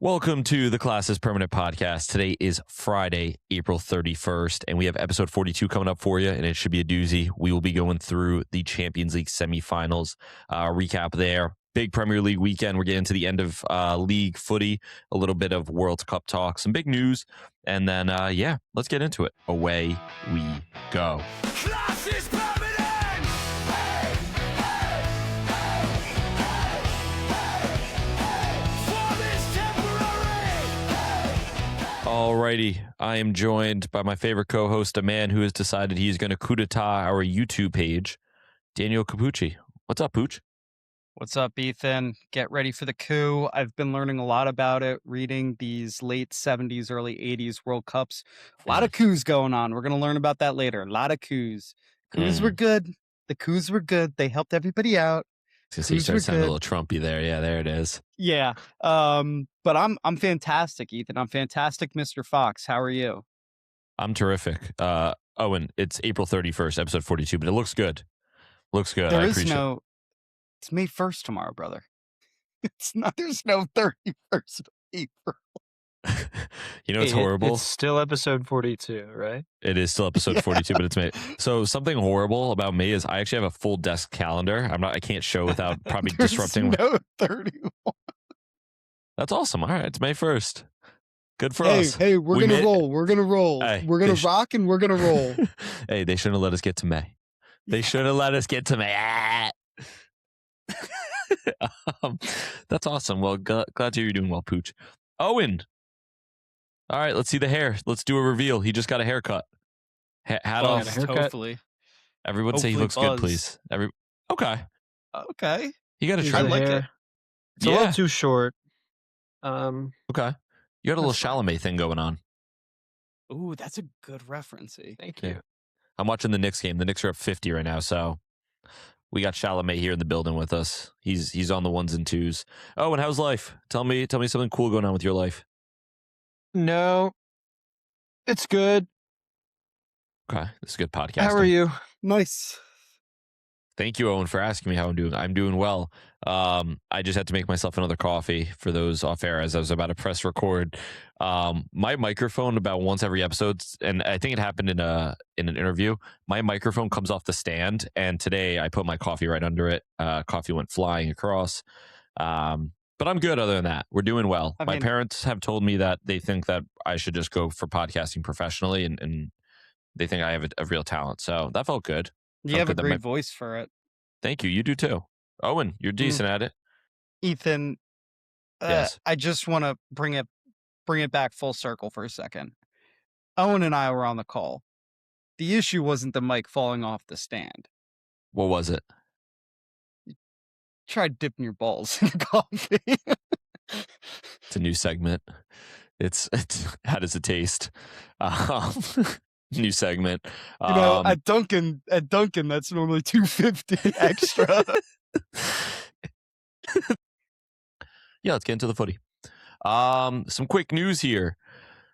Welcome to the Class is Permanent podcast. Today is Friday, April 31st, and we have episode 42 coming up for you, and it should be a doozy. We will be going through the Champions League semi-finals recap there. Big Premier League weekend. We're getting to the end of league footy, a little bit of World Cup talk, some big news, and then, let's get into it. Away we go. Class is permanent! Alrighty, I am joined by my favorite co-host, a man who has decided he's going to coup d'etat our YouTube page, Daniel Capucci. What's up, Pooch? What's up, Ethan? Get ready for the coup. I've been learning a lot about it, reading these late 70s, early 80s World Cups. A lot of coups going on. We're going to learn about that later. A lot of coups. Coups were good. The coups were good. They helped everybody out. You started sounding a little Trumpy there. Yeah, there it is. Yeah. But I'm fantastic, Ethan. I'm fantastic, Mr. Fox. How are you? I'm terrific. Owen, it's April 31st, episode 42, but it looks good. Looks good. It's May 1st tomorrow, brother. It's not, there's no 31st of April. It's horrible. It's still episode 42, right? It is still episode 42, but it's May. So something horrible about me is I actually have a full desk calendar. I can't show without probably disrupting. No 31. That's awesome. All right, it's May 1st. Good for us. Hey, we're gonna roll. We're gonna roll. Hey, we're gonna rock and we're gonna roll. Hey, they shouldn't have let us get to May. They should have let us get to May. That's awesome. Well, glad to hear you're doing well, Pooch. Owen. All right, let's see the hair. Let's do a reveal. He just got a haircut. Hat off. Hopefully. Everyone say he looks good, please. Okay. Okay. You got a I trim. like it. It's a little too short. Okay. You got a little Chalamet thing going on. Ooh, that's a good reference. Thank you. Yeah. I'm watching the Knicks game. The Knicks are up 50 right now, so we got Chalamet here in the building with us. He's on the ones and twos. Oh, and how's life? Tell me something cool going on with your life. No, it's good. Okay, this is good podcasting. How are you? Nice. Thank you, Owen, for asking me how I'm doing. I'm doing well. I just had to make myself another coffee for those off air as I was about to press record. My microphone about once every episode, and I think it happened in an interview, my microphone comes off the stand, and today I put my coffee right under it. Coffee went flying across. But I'm good other than that. We're doing well. My parents have told me that they think that I should just go for podcasting professionally, and they think I have a real talent. So that felt good. You have a great voice for it. Thank you. You do too. Owen, you're decent at it. Ethan, yes. I just want to bring it back full circle for a second. Owen and I were on the call. The issue wasn't the mic falling off the stand. What was it? Tried dipping your balls in coffee. It's a new segment. It's how does it taste? New segment. At Dunkin', that's normally $2.50 extra. Yeah, let's get into the footy. Some quick news here.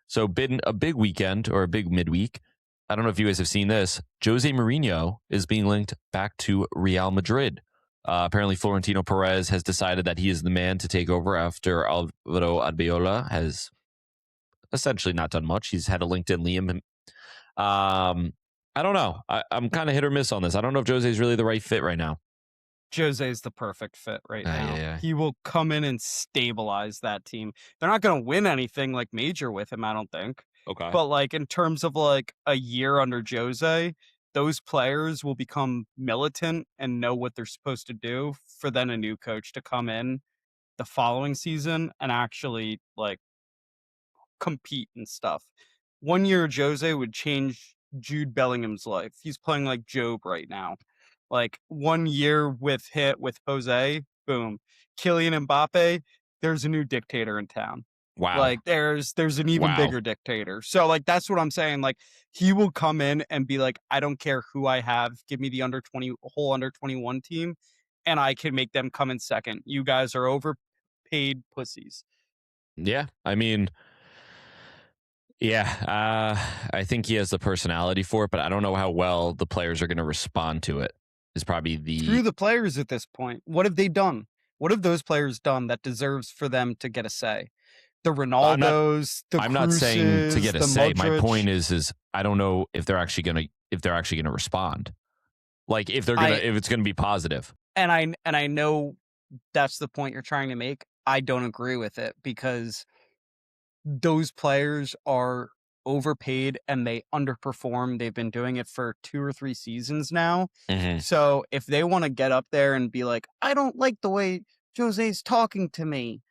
So, been a big weekend or a big midweek. I don't know if you guys have seen this. Jose Mourinho is being linked back to Real Madrid. Apparently, Florentino Perez has decided that he is the man to take over after Alvaro Arbeloa has essentially not done much. He's had a LinkedIn Liam. I don't know. I'm kind of hit or miss on this. I don't know if Jose is really the right fit right now. Jose is the perfect fit right now. Yeah. He will come in and stabilize that team. They're not going to win anything like major with him, I don't think. Okay. But like in terms of like a year under Jose, those players will become militant and know what they're supposed to do for then a new coach to come in the following season and actually like compete and stuff. 1 year Jose would change Jude Bellingham's life. He's playing like Job right now. Like 1 year with Jose, boom. Kylian Mbappe, there's a new dictator in town. Wow. Like there's an even bigger dictator. So like that's what I'm saying. Like he will come in and be like, I don't care who I have, give me the whole under 21 team, and I can make them come in second. You guys are overpaid pussies. Yeah, I mean, I think he has the personality for it, but I don't know how well the players are going to respond to it. Is probably Screw the players at this point. What have they done? What have those players done that deserves for them to get a say? the Ronaldos, the I'm not saying to Krooses, get a the say. My Modric. point is I don't know if they're actually gonna respond. Like if it's gonna be positive. And I know that's the point you're trying to make. I don't agree with it because those players are overpaid and they underperform. They've been doing it for 2 or 3 seasons now. Mhm. So if they want to get up there and be like, I don't like the way Jose's talking to me.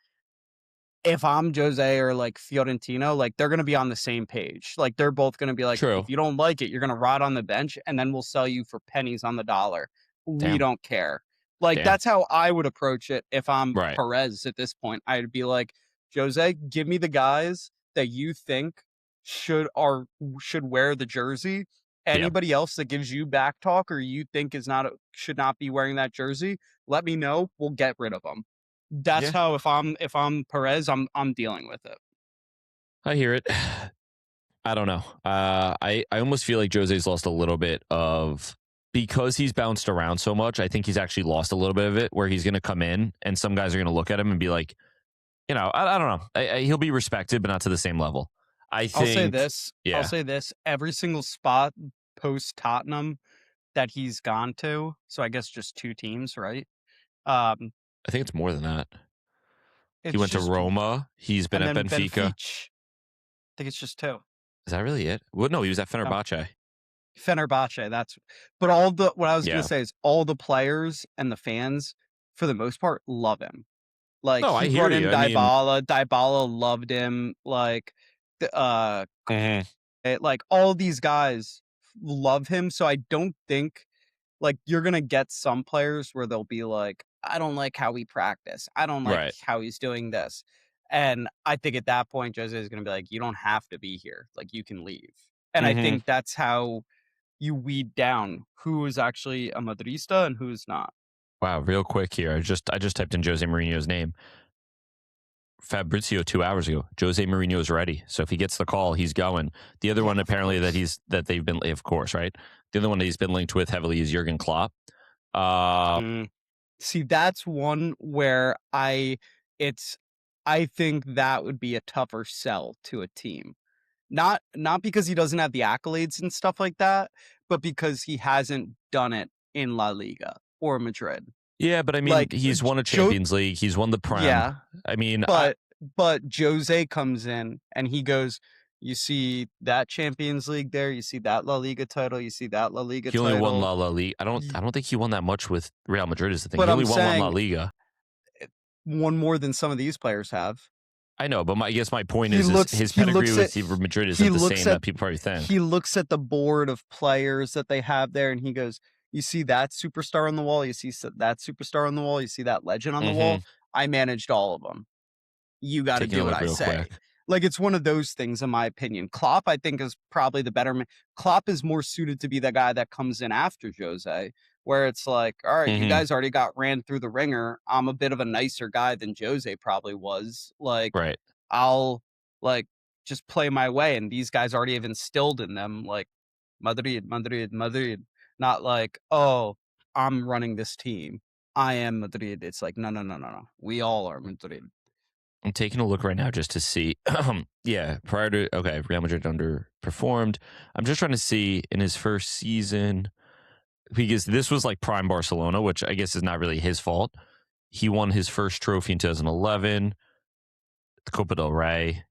If I'm Jose or like Fiorentino, like they're going to be on the same page. Like they're both going to be like, True. if you don't like it, you're going to rot on the bench and then we'll sell you for pennies on the dollar. We Damn. don't care. Like Damn. that's how I would approach it if I'm Right. Perez at this point. I'd be like, Jose, give me the guys that you think should wear the jersey. Anybody else that gives you back talk or you think should not be wearing that jersey, let me know. We'll get rid of them. That's how if I'm Perez, I'm dealing with it. I hear it. I don't know. I almost feel like Jose's lost a little bit of, because he's bounced around so much. I think he's actually lost a little bit of it, where he's going to come in and some guys are going to look at him and be like, I don't know. He'll be respected, but not to the same level. I'll say this. I'll say this. Every single spot post Tottenham that he's gone to, so I guess just 2 teams, right? I think it's more than that. He went to Roma. He's been at Benfica. I think it's just 2. Is that really it? Well, no, he was at Fenerbahce. Fenerbahce, what I was going to say is all the players and the fans, for the most part, love him. Like, I he hear brought in you. Dybala. Dybala loved him. Like, like all these guys love him. So I don't think like you're gonna get some players where they'll be like, I don't like how we practice. I don't like how he's doing this. And I think at that point, Jose is gonna be like, you don't have to be here. Like you can leave. And I think that's how you weed down who is actually a Madrista and who's not. Wow, real quick here. I just typed in Jose Mourinho's name. Fabrizio 2 hours ago. Jose Mourinho is ready. So if he gets the call, he's going. The other one apparently that they've been, of course, right? The other one that he's been linked with heavily is Jurgen Klopp. See, that's one where I think that would be a tougher sell to a team. Not because he doesn't have the accolades and stuff like that, but because he hasn't done it in La Liga or Madrid. Yeah, but I mean, like, he's won a Champions League. He's won the Prem. Yeah. I mean, but Jose comes in and he goes, you see that Champions League there, you see that La Liga title, you see that La Liga title. He only won La Liga. I don't think he won that much with Real Madrid is the thing. He only won one La Liga. One more than some of these players have. I know, but I guess my point is his pedigree with Madrid isn't the same that people probably think. He looks at the board of players that they have there and he goes, you see that superstar on the wall, you see that superstar on the wall, you see that legend on the wall. I managed all of them. You got to do what I say. Quick. Like, it's one of those things, in my opinion. Klopp, I think, is probably the better man. Klopp is more suited to be the guy that comes in after Jose, where it's like, all right, you guys already got ran through the ringer. I'm a bit of a nicer guy than Jose probably was. Like, I'll, like, just play my way. And these guys already have instilled in them, like, Madrid. Not like, oh, I'm running this team. I am Madrid. It's like, no. We all are Madrid. I'm taking a look right now just to see. Prior to, Real Madrid underperformed. I'm just trying to see in his first season, because this was like prime Barcelona, which I guess is not really his fault. He won his first trophy in 2011, the Copa del Rey.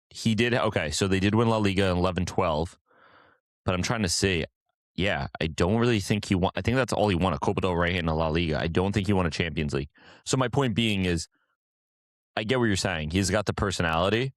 He did, so they did win La Liga in 11-12, but I'm trying to see. Yeah, I don't really think he won. I think that's all he won, a Copa del Rey and a La Liga. I don't think he won a Champions League. So my point being is, I get what you're saying. He's got the personality,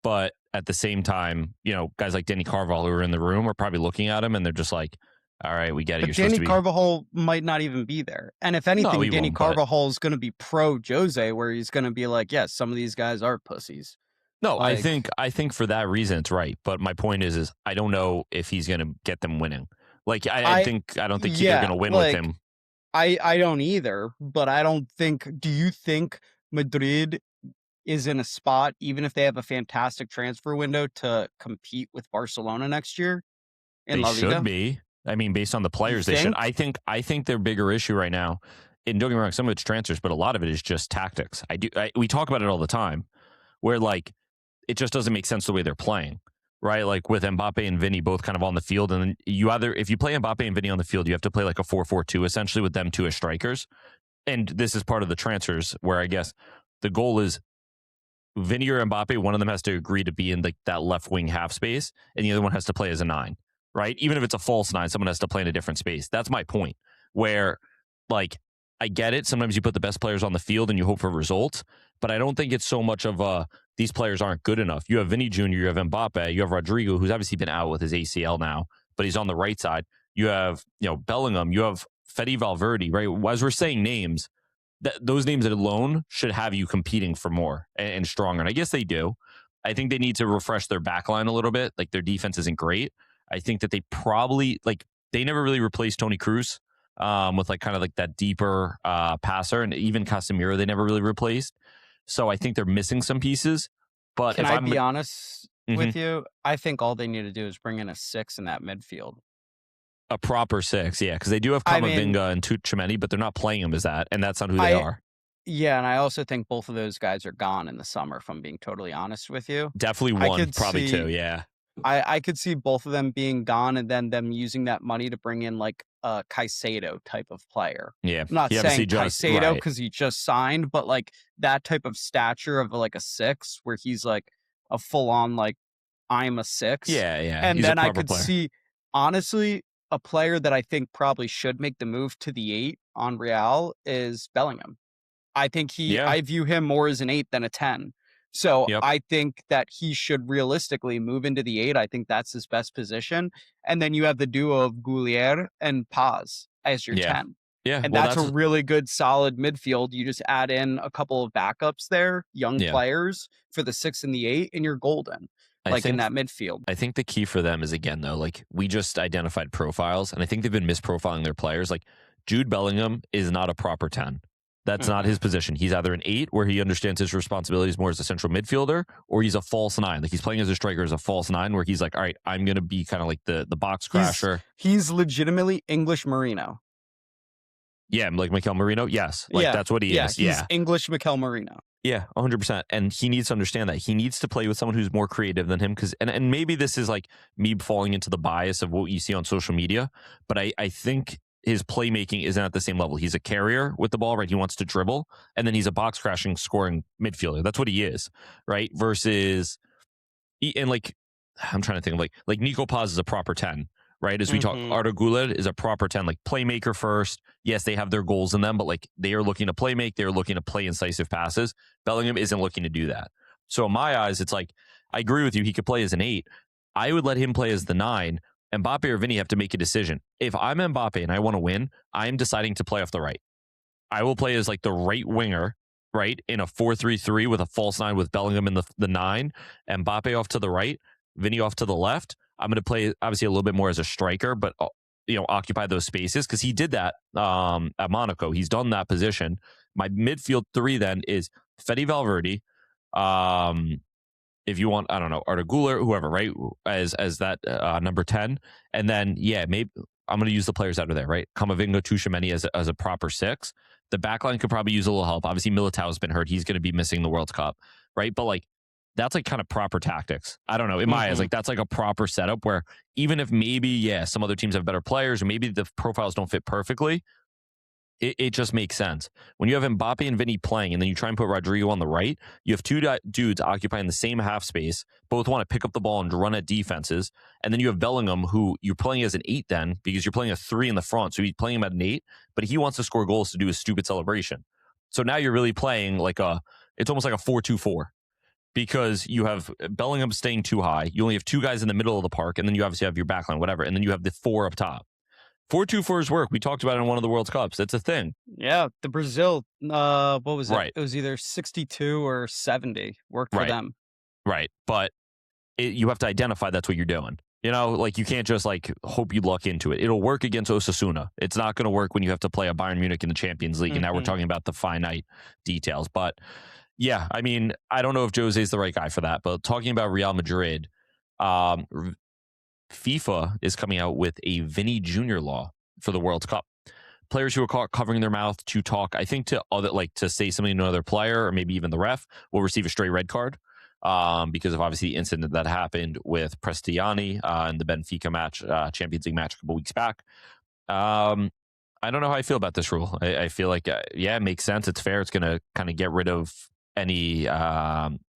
but at the same time, guys like Danny Carvajal who are in the room are probably looking at him and they're just like, all right, we get it. But Danny Carvajal might not even be there. And if anything, Danny Carvajal is going to be pro Jose, where he's going to be like, yes, some of these guys are pussies. No, like, I think for that reason it's right. But my point is I don't know if he's going to get them winning. Like, I don't think they're going to win with him. I don't either, but I don't think. Do you think Madrid is in a spot, even if they have a fantastic transfer window, to compete with Barcelona next year in La Liga? They should be. I mean, based on the players, they should. I think their bigger issue right now and don't get me wrong, some of it's transfers, but a lot of it is just tactics. We talk about it all the time, where like it just doesn't make sense the way they're playing, right? Like with Mbappe and Vinny both kind of on the field, and then if you play Mbappe and Vinny on the field, you have to play like a 4-4-2 essentially with them two as strikers. And this is part of the transfers where I guess the goal is Vinny or Mbappe, one of them has to agree to be in like that left wing half space, and the other one has to play as a 9, right? Even if it's a false 9, someone has to play in a different space. That's my point. Where, like, I get it. Sometimes you put the best players on the field and you hope for results, but I don't think it's so much of these players aren't good enough. You have Vinny Jr., you have Mbappe, you have Rodrigo, who's obviously been out with his ACL now, but he's on the right side. You have, Bellingham, you have Fede Valverde, right? As we're saying names, those names alone should have you competing for more and stronger. And I guess they do. I think they need to refresh their back line a little bit. Like their defense isn't great. I think that they probably they never really replaced Toni Kroos with like kind of like that deeper passer, and even Casemiro they never really replaced. So I think they're missing some pieces. But Can if I I'm be honest with you? I think all they need to do is bring in a 6 in that midfield. a proper 6, yeah, because they do have Camavinga and Tchouaméni, but they're not playing them as that, and that's not who they are. Yeah, and I also think both of those guys are gone in the summer, if I'm being totally honest with you. Definitely one, probably 2, yeah. I could see both of them being gone and then them using that money to bring in like a Caicedo type of player. Yeah. I'm not saying Caicedo because he just signed, but like that type of stature of like a 6 where he's like a full on like I'm a 6. Yeah, yeah. And He's then I could player. see honestly a player that I think probably should make the move to the 8 on Real is Bellingham. I think I view him more as an 8 than a 10. So I think that he should realistically move into the 8. I think that's his best position. And then you have the duo of Goulier and Paz as your 10. Yeah. And that's a really good, solid midfield. You just add in a couple of backups there, young players for the 6 and the 8, and you're golden. In that midfield. I think the key for them is, again, though, like we just identified profiles, and I think they've been misprofiling their players. Like Jude Bellingham is not a proper 10. That's not his position. He's either an 8 where he understands his responsibilities more as a central midfielder, or he's a false 9. Like he's playing as a striker as a false 9 where he's like, all right, I'm going to be kind of like the box crasher. He's legitimately English Mourinho. Yeah, like Mikel Mourinho. Yes. That's what he is. He's English Mikel Mourinho. Yeah, 100%. And he needs to understand that. He needs to play with someone who's more creative than him. And maybe this is like me falling into the bias of what you see on social media, but I think his playmaking isn't at the same level. He's a carrier with the ball, right? He wants to dribble, and then he's a box crashing, scoring midfielder. That's what he is, right? Versus, and like, I'm trying to think of like Nico Paz is a proper 10, right? As we talk, Arda Güler is a proper 10, like playmaker first. Yes, they have their goals in them, but like they are looking to play make, they're looking to play incisive passes. Bellingham isn't looking to do that. So in my eyes, it's like, I agree with you. He could play as an 8. I would let him play as the 9. Mbappe or Vinny have to make a decision. If I'm Mbappe and I want to win, I'm deciding to play off the right. I will play as like the right winger, right, in a 4-3-3 with a false 9 with Bellingham in the 9, Mbappe off to the right, Vinny off to the left. I'm going to play obviously a little bit more as a striker, but occupy those spaces because he did that at Monaco. He's done that position. My midfield 3 then is Fede Valverde. If you want, I don't know, Arda Güler, whoever, right, as that number 10. And then, maybe I'm going to use the players out of there, right? Camavinga, Tchouaméni as a proper 6. The backline could probably use a little help. Obviously, Militao's been hurt. He's going to be missing the World Cup, right? But, like, that's, like, kind of proper tactics. I don't know. In my eyes, like, that's, like, a proper setup where even if maybe, some other teams have better players or maybe the profiles don't fit perfectly, it just makes sense. When you have Mbappe and Vinny playing and then you try and put Rodrigo on the right, you have 2 dudes occupying the same half space. Both want to pick up the ball and run at defenses. And then you have Bellingham, who you're playing as an 8 then because you're playing a 3 in the front. So he's playing him at an 8, but he wants to score goals to do his stupid celebration. So now you're really playing like it's almost like a 4-2-4 because you have Bellingham staying too high. You only have 2 guys in the middle of the park, and then you obviously have your backline, whatever. And then you have the 4 up top. 4-2-4's work. We talked about it in one of the World Cups. That's a thing. Yeah, the Brazil, what was it? Right. It was either 62 or 70 worked for them. Right. But you have to identify that's what you're doing. Like you can't just like hope you luck into it. It'll work against Osasuna. It's not going to work when you have to play a Bayern Munich in the Champions League. And now we're talking about the finite details. But yeah, I mean, I don't know if Jose is the right guy for that. But talking about Real Madrid, FIFA is coming out with a Vinny Jr. law for the World Cup. players who are caught covering their mouth to talk, I think to other, like to say something to another player or maybe even the ref, will receive a straight red card because of obviously the incident that happened with Prestiani in the Benfica match, Champions League match a couple weeks back. I don't know how I feel about this rule. I feel like, it makes sense. It's fair. It's going to kind of get rid of any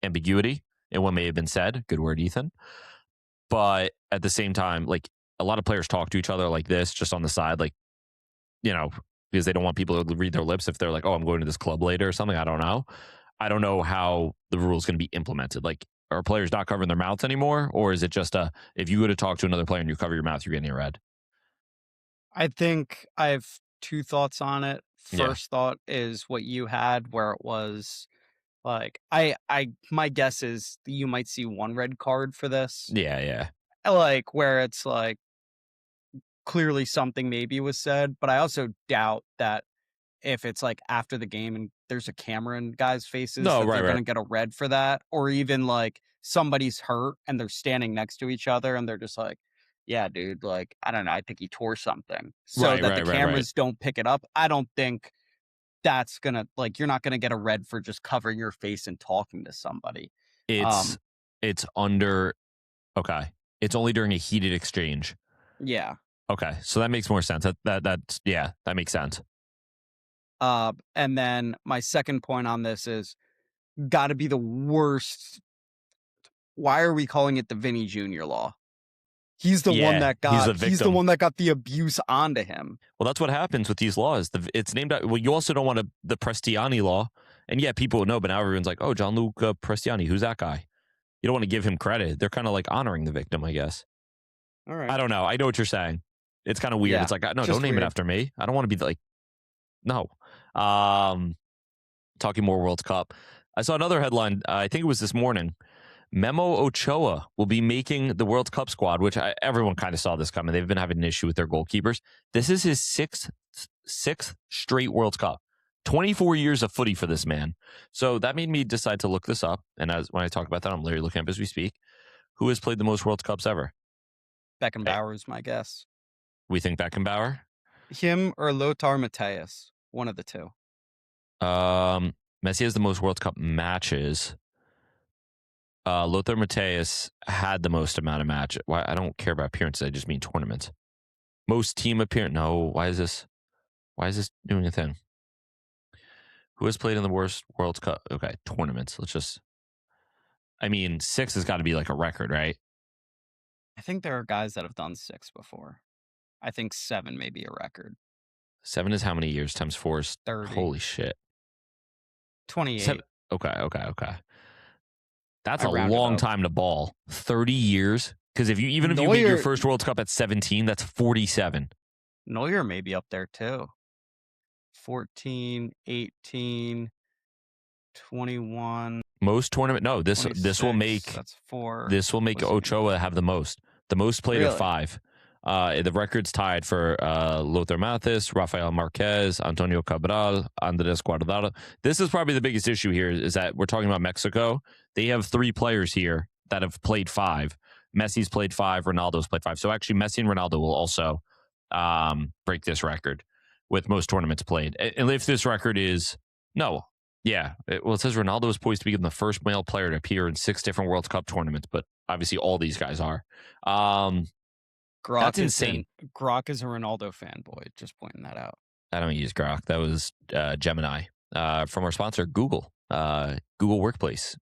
ambiguity in what may have been said. Good word, Ethan. But at the same time, like a lot of players talk to each other like this, just on the side, like, because they don't want people to read their lips if they're like, oh, I'm going to this club later or something. I don't know. I don't know how the rule is going to be implemented. Like, are players not covering their mouths anymore? Or is it just if you go to talk to another player and you cover your mouth, you're getting a red? I think I have two thoughts on it. Yeah. First thought is what you had, where it was like, my guess is you might see one red card for this. Yeah. Like, where it's like, clearly something maybe was said, but I also doubt that if it's like after the game and there's a camera in guys' faces, No, that right, they're right. going to get a red for that. Or even like somebody's hurt and they're standing next to each other and they're just like, yeah, dude, like, I don't know, I think he tore something. So Right, that the right. cameras don't pick it up. I don't think that's going to, like, you're not going to get a red for just covering your face and talking to somebody. It's under, okay. It's only during a heated exchange. Yeah. Okay, so that makes more sense. That makes sense. And then my second point on this is got to be the worst. Why are we calling it the Vinny Jr. law? He's the one that he's the got victim. one that got the abuse onto him. Well, that's what happens with these laws. It's named. Well, you also don't want the Prestiani law, and yeah, people would know, but now everyone's like, oh, Gianluca Prestiani, who's that guy? You don't want to give him credit. They're kind of like honoring the victim, I guess. All right. I don't know. I know what you're saying. It's kind of weird. Yeah, it's like, no, just don't name weird. it after me. I don't want to be like, no. Talking more World Cup. I saw another headline. I think it was this morning. Memo Ochoa will be making the World Cup squad, which everyone kind of saw this coming. They've been having an issue with their goalkeepers. This is his sixth straight World Cup. 24 years of footy for this man. So that made me decide to look this up. And when I talk about that, I'm literally looking up as we speak. Who has played the most World Cups ever? Beckenbauer is my guess. We think Beckenbauer? Him or Lothar Matthäus. One of the two. Messi has the most World Cup matches. Lothar Matthäus had the most amount of matches. Why? I don't care about appearances. I just mean tournaments. Most team appearance. No. Why is this doing a thing? Who has played in the worst World Cup? Okay, tournaments. I mean, 6 has got to be like a record, right? I think there are guys that have done 6 before. I think 7 may be a record. 7 is how many years times 4 is 30. Holy shit. 28. Okay. That's a long time to ball. 30 years. Because if you made your first World Cup at 17, that's 47. Neuer may be up there too. 14, 18, 21. Most tournament. No, this will make that's 4. This will make Ochoa have the most. The most played at 5. The record's tied for Lothar Matthäus, Rafael Marquez, Antonio Cabral, Andres Guardado. This is probably the biggest issue here is that we're talking about Mexico. They have 3 players here that have played 5. Messi's played 5. Ronaldo's played 5. So actually Messi and Ronaldo will also break this record with most tournaments played. And if this record is... No. Yeah. It says Ronaldo is poised to become the first male player to appear in 6 different World Cup tournaments, but obviously all these guys are. That's insane. Grok is a Ronaldo fanboy. Just pointing that out. I don't use Grok. That was Gemini from our sponsor, Google. Google Workplace.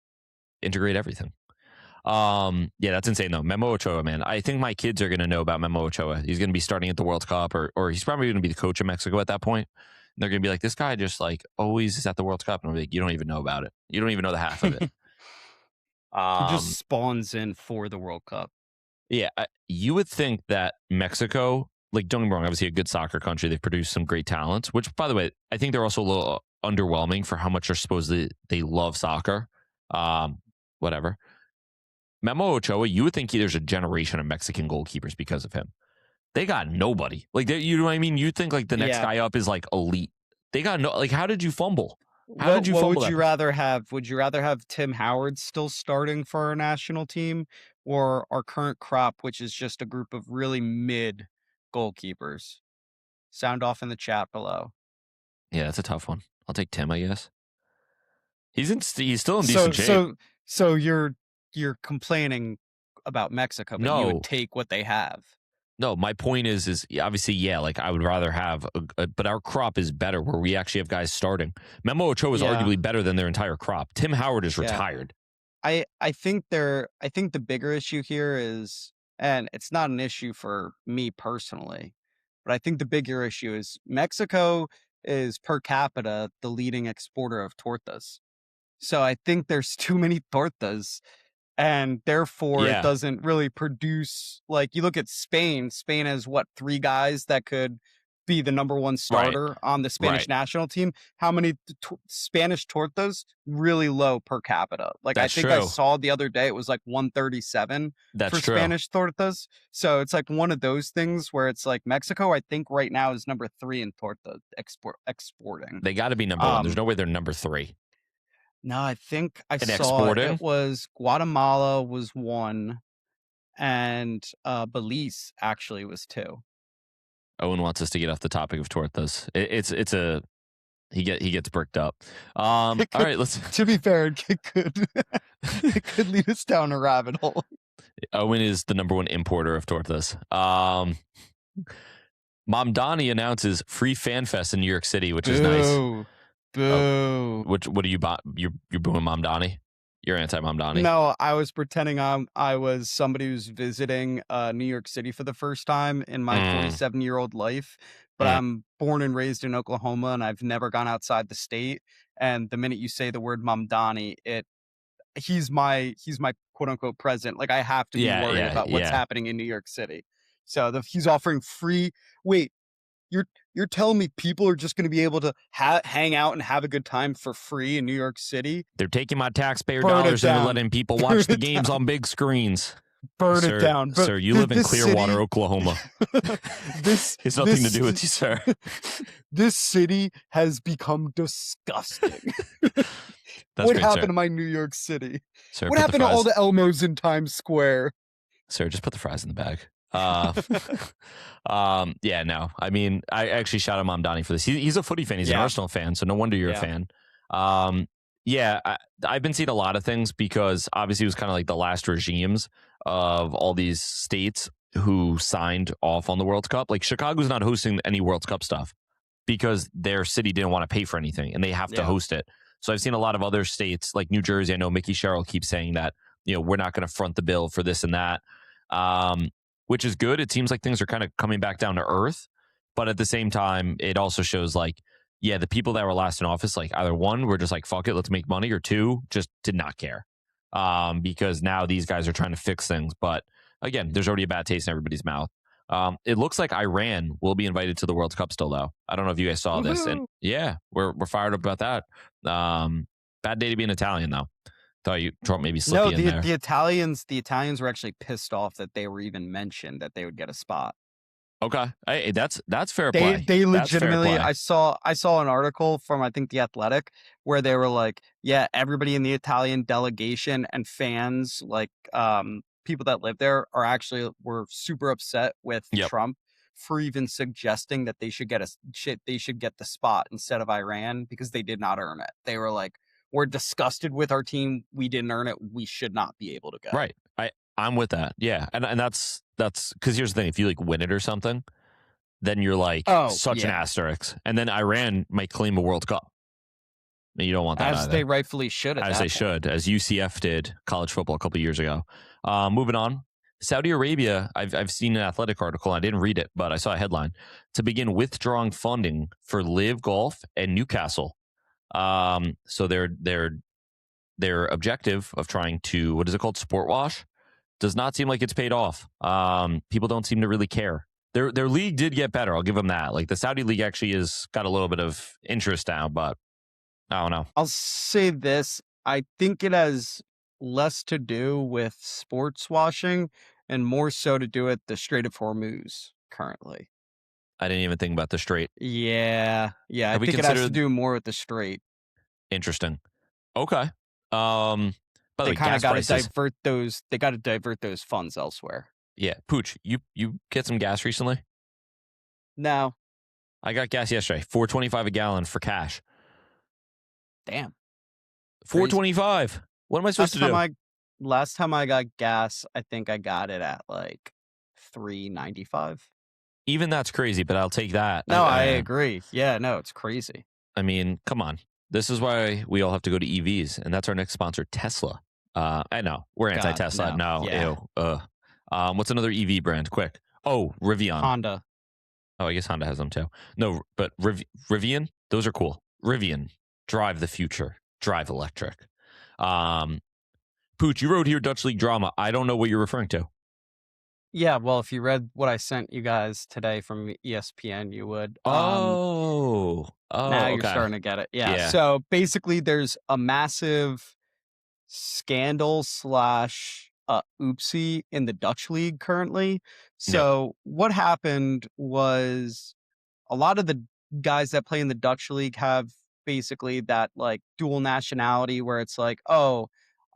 Integrate everything. Yeah, that's insane though. Memo Ochoa, man. I think my kids are going to know about Memo Ochoa. He's going to be starting at the World Cup, or he's probably going to be the coach of Mexico at that point. And they're going to be like, this guy just like always is at the World Cup. And I'm like, you don't even know about it. You don't even know the half of it. He just spawns in for the World Cup. Yeah, you would think that Mexico, like, don't get me wrong, obviously a good soccer country. They've produced some great talents, which, by the way, I think they're also a little underwhelming for how much they're supposedly they love soccer. Whatever. Memo Ochoa, you would think there's a generation of Mexican goalkeepers because of him. They got nobody. Like, you know what I mean? You'd think like the next guy up is like elite. They got no. Like, how did you fumble? How did you fumble? What would you rather have? Would you rather have Tim Howard still starting for our national team, or our current crop, which is just a group of really mid goalkeepers? Sound off in the chat below. Yeah, that's a tough one. I'll take Tim, I guess. He's still in decent shape. So you're complaining about Mexico, but you would take what they have. No, my point is obviously, yeah, like I would rather have, but our crop is better where we actually have guys starting. Memo Ochoa is arguably better than their entire crop. Tim Howard is retired. I think the bigger issue here is, and it's not an issue for me personally, but I think the bigger issue is Mexico is per capita the leading exporter of tortas. So I think there's too many tortas, and therefore it doesn't really produce. Like, you look at Spain has what, 3 guys that could be the number 1 starter on the Spanish national team. How many Spanish tortas? Really low per capita. Like, I think I saw the other day it was like 137 for Spanish tortas. So it's like one of those things where it's like Mexico, I think right now is number 3 in torta exporting. They got to be number 1. There's no way they're number 3. No, I think I saw it was Guatemala was 1, and Belize actually was 2. Owen wants us to get off the topic of tortas. He gets bricked up. All right, let's. To be fair, it could lead us down a rabbit hole. Owen is the number 1 importer of tortas. Mamdani announces free fan fest in New York City, which is nice. Boo. What do you buy? You're booing Mamdani? You're anti-Mamdani? No, I was pretending I was somebody who's visiting New York City for the first time in my 47-year-old life. But I'm born and raised in Oklahoma, and I've never gone outside the state. And the minute you say the word Mamdani, he's my quote unquote president. Like, I have to be worried about what's happening in New York City. So he's offering free. Wait, you're telling me people are just going to be able to hang out and have a good time for free in New York City? They're taking my taxpayer dollars and they're letting people watch the games on big screens. Burn it down. Sir, you live in Clearwater, Oklahoma. This has nothing to do with you, sir. This city has become disgusting. What happened to my New York City? Sir, what happened to all the Elmos in Times Square? Sir, just put the fries in the bag. Yeah, no. I mean, I actually shout out Mamdani for this. He's a footy fan. He's an Arsenal fan, so no wonder you're a fan. I've been seeing a lot of things because obviously it was kind of like the last regimes of all these states who signed off on the World Cup. Like, Chicago's not hosting any World Cup stuff because their city didn't want to pay for anything and they have to host it. So I've seen a lot of other states like New Jersey. I know Mickey Sherrill keeps saying that, we're not going to front the bill for this and that. Which is good. It seems like things are kind of coming back down to earth. But at the same time, it also shows like, the people that were last in office, like either 1, were just like, fuck it, let's make money, or 2, just did not care. Because now these guys are trying to fix things. But again, there's already a bad taste in everybody's mouth. It looks like Iran will be invited to the World Cup still, though. I don't know if you guys saw this. And we're fired up about that. Bad day to be an Italian, though. Thought Trump maybe slipped in there. The Italians were actually pissed off that they were even mentioned that they would get a spot. Okay, hey, that's fair play. They legitimately. I saw an article from, I think, the Athletic, where they were like, everybody in the Italian delegation and fans, like people that live there, were super upset with Trump for even suggesting that they should get the spot instead of Iran because they did not earn it. They were like, we're disgusted with our team. We didn't earn it. We should not be able to go. Right. I'm with that. Yeah. And that's because here's the thing. If you like win it or something, then you're like an asterisk. And then Iran might claim a World Cup. And you don't want that as either. They rightfully should. As they should, as UCF did college football a couple years ago. Moving on. Saudi Arabia, I've seen an Athletic article. I didn't read it, but I saw a headline to begin withdrawing funding for Live Golf and Newcastle. So their objective of trying to, what is it called, sport wash, does not seem like it's paid off. People don't seem to really care. Their league did get better. I'll give them that. Like, the Saudi league actually has got a little bit of interest now, but I don't know. I'll say this. I think it has less to do with sports washing and more so to do with the Strait of Hormuz currently. I didn't even think about the Strait. Yeah. I think it has to do more with the Strait. Interesting. Okay. By the way, they kind of got to divert those. They got to divert those funds elsewhere. Yeah, Pooch, you get some gas recently? No. I got gas yesterday. $4.25 a gallon for cash. Damn. $4.25. What am I supposed to do? Last time I got gas, I think I got it at like $3.95. Even that's crazy, but I'll take that. No, I agree. Yeah, no, it's crazy. I mean, come on. This is why we all have to go to EVs, and that's our next sponsor, Tesla. I know we're anti-Tesla. No, yeah. ew. What's another EV brand? Quick. Oh, Rivian. Honda. Oh, I guess Honda has them too. No, but Rivian, those are cool. Rivian, drive the future. Drive electric. Pooch, you wrote here Dutch League drama. I don't know what you're referring to. Yeah, well, if you read what I sent you guys today from ESPN, you would. Now you're starting to get it. Yeah. So basically, there's a massive scandal / oopsie in the Dutch League currently. So what happened was a lot of the guys that play in the Dutch League have basically that like dual nationality where it's like,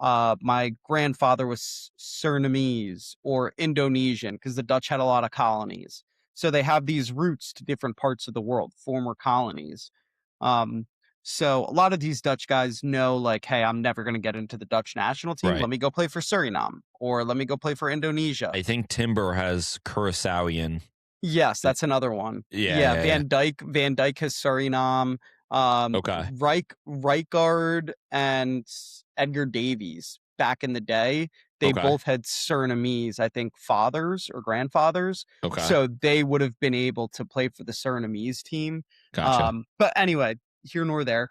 my grandfather was Surinamese or Indonesian because the Dutch had a lot of colonies. So they have these roots to different parts of the world, former colonies. So a lot of these Dutch guys know like, hey, I'm never going to get into the Dutch national team. Right. Let me go play for Suriname or let me go play for Indonesia. I think Timber has Curaçaoian. Yes, that's another one. Yeah. Van Dijk has Suriname. Rijkaard and Edgar Davies back in the day, they both had Surinamese, I think, fathers or grandfathers. So they would have been able to play for the Surinamese team. Gotcha. But anyway, here nor there.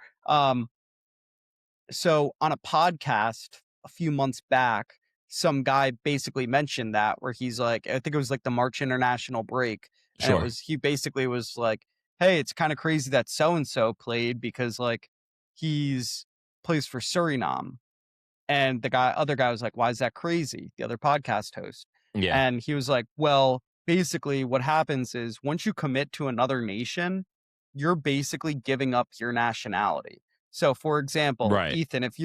So on a podcast a few months back, some guy basically mentioned that where he's like, I think it was like the March international break. And he basically was like, hey, it's kind of crazy that so-and-so played because like plays for Suriname. And the other guy was like, why is that crazy? The other podcast host. Yeah. And he was like, well, basically what happens is once you commit to another nation, you're basically giving up your nationality. So for example, Ethan, if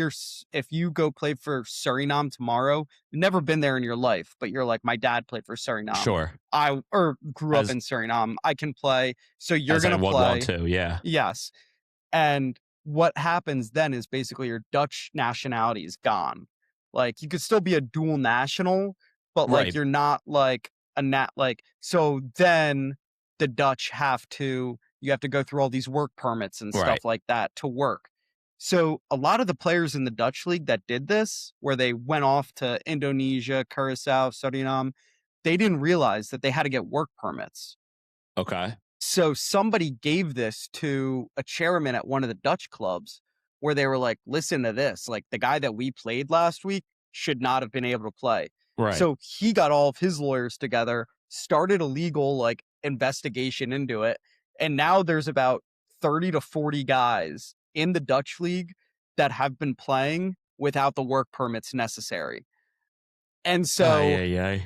you go play for Suriname tomorrow, you've never been there in your life, but you're like, my dad played for Suriname. Sure. I grew up in Suriname. I can play. So you're going to play. Too, yeah. Yes. And what happens then is basically your Dutch nationality is gone. Like you could still be a dual national, but like you're not like so then the Dutch you have to go through all these work permits and stuff like that to work. So a lot of the players in the Dutch league that did this, where they went off to Indonesia, Curaçao, Suriname, they didn't realize that they had to get work permits. Okay. So somebody gave this to a chairman at one of the Dutch clubs where they were like, listen to this. Like the guy that we played last week should not have been able to play. Right. So he got all of his lawyers together, started a legal like investigation into it. And now there's about 30 to 40 guys in the Dutch league that have been playing without the work permits necessary. And so,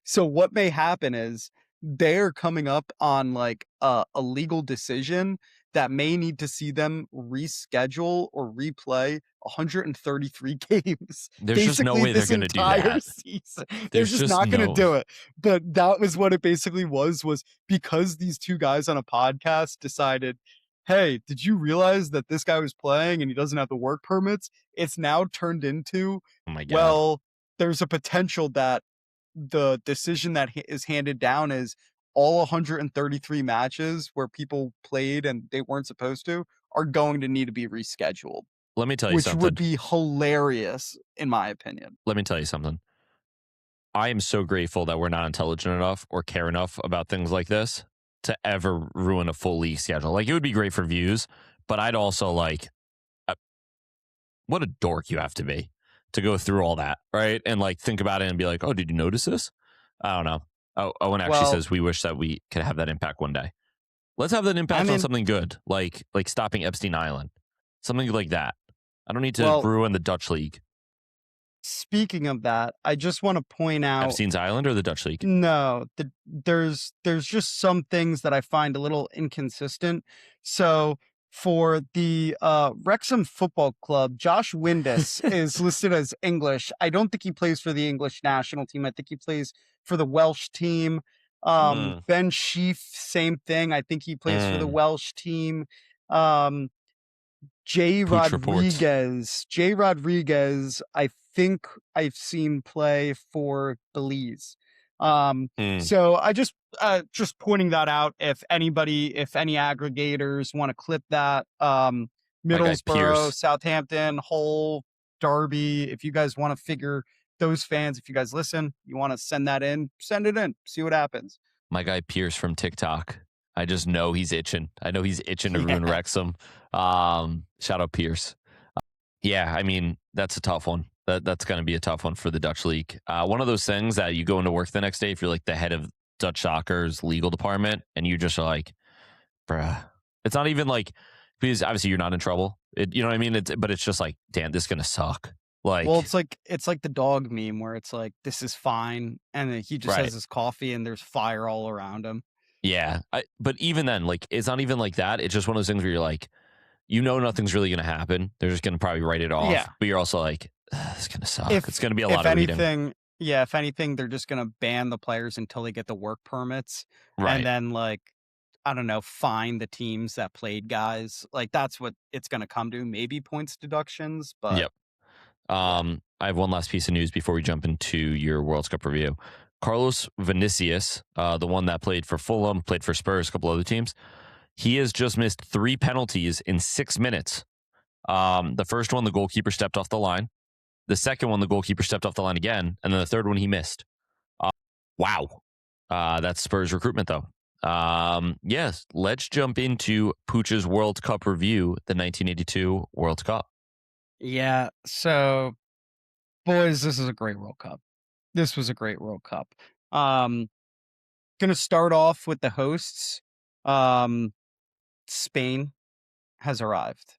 so what may happen is they're coming up on like a legal decision that may need to see them reschedule or replay 133 games. There's just no way they're going to do that. Season. They're just not going to do it. But that was what it basically was because these two guys on a podcast decided, hey, did you realize that this guy was playing and he doesn't have the work permits? It's now turned into, well, there's a potential that the decision that is handed down is all 133 matches where people played and they weren't supposed to are going to need to be rescheduled. Let me tell you something. Which would be hilarious, in my opinion. Let me tell you something. I am so grateful that we're not intelligent enough or care enough about things like this to ever ruin a full league schedule. Like, it would be great for views, but I'd also like, what a dork you have to be to go through all that, right? And like think about it and be like, oh, did you notice this? I don't know. Oh, Owen actually says we wish that we could have that impact one day. Let's have that impact on something good, like stopping Epstein Island, something like that. I don't need to ruin the Dutch league. Speaking of that, I just want to point out Epstein's Island or the Dutch league? No, there's just some things that I find a little inconsistent. So for the Wrexham Football Club, Josh Windus is listed as English. I don't think he plays for the English national team. I think he plays for the Welsh team. Mm. Ben Sheaf, same thing. I think he plays for the Welsh team. Pooch reports. Jay Rodriguez, I think I've seen play for Belize. So I just pointing that out. If any aggregators want to clip that, My guy Middlesbrough, Pierce. Southampton, Hull, Derby, if you guys want to figure those fans, if you guys listen, you want to send that in, send it in, see what happens. My guy Pierce from TikTok. I just know he's itching. I know he's itching to ruin Wrexham. Shout out Pierce. Yeah, I mean, that's a tough one. That's going to be a tough one for the Dutch league. One of those things that you go into work the next day if you're like the head of Dutch soccer's legal department and you just are like, bruh. It's not even like, because obviously you're not in trouble. You know what I mean? But it's just like, damn, this is going to suck. Like, well, it's like the dog meme where it's like, this is fine, and then he just Right. has his coffee and there's fire all around him. Yeah, but even then, like, it's not even like that. It's just one of those things where you're like, you know, nothing's really going to happen. They're just going to probably write it off. Yeah. But you're also like, it's going to suck. It's going to be a lot if of reading. if anything, they're just going to ban the players until they get the work permits, Right. and then like, I don't know, fine the teams that played guys. Like that's what it's going to come to. Maybe points deductions, but Yep. I have one last piece of news before we jump into your World Cup review. Carlos Vinicius, the one that played for Fulham, played for Spurs, a couple other teams, he has just missed 3 penalties in 6 minutes. The first one, the goalkeeper stepped off the line. The second one, the goalkeeper stepped off the line again. And then the third one, he missed. Wow. That's Spurs recruitment, though. Yes, let's jump into Pooch's World Cup review, the 1982 World Cup. Yeah, so boys, this is a great World Cup. This was a great World Cup. Gonna start off with the hosts. Spain has arrived.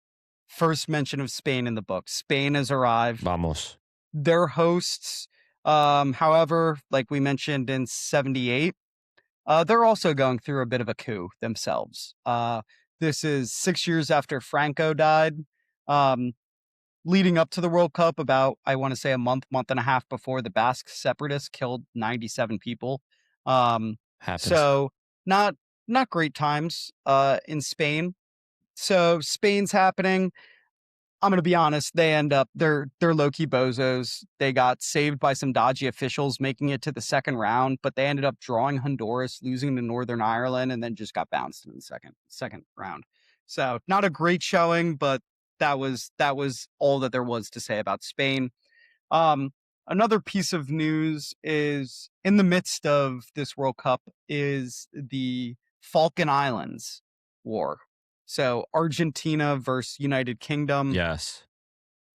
First mention of Spain in the book. Spain has arrived. Vamos. Their hosts, however, like we mentioned in 78, they're also going through a bit of a coup themselves. This is 6 years after Franco died. Leading up to the World Cup, about, I want to say, a month and a half before, the Basque separatists killed 97 people. Happens. So not great times in Spain. So Spain's happening. I'm going to be honest. They end up, they're low-key bozos. They got saved by some dodgy officials making it to the second round, but they ended up drawing Honduras, losing to Northern Ireland, and then just got bounced in the second round. So not a great showing, but that was all that there was to say about Spain. Another piece of news is, in the midst of this World Cup is the Falkland Islands War. So Argentina versus United Kingdom. Yes.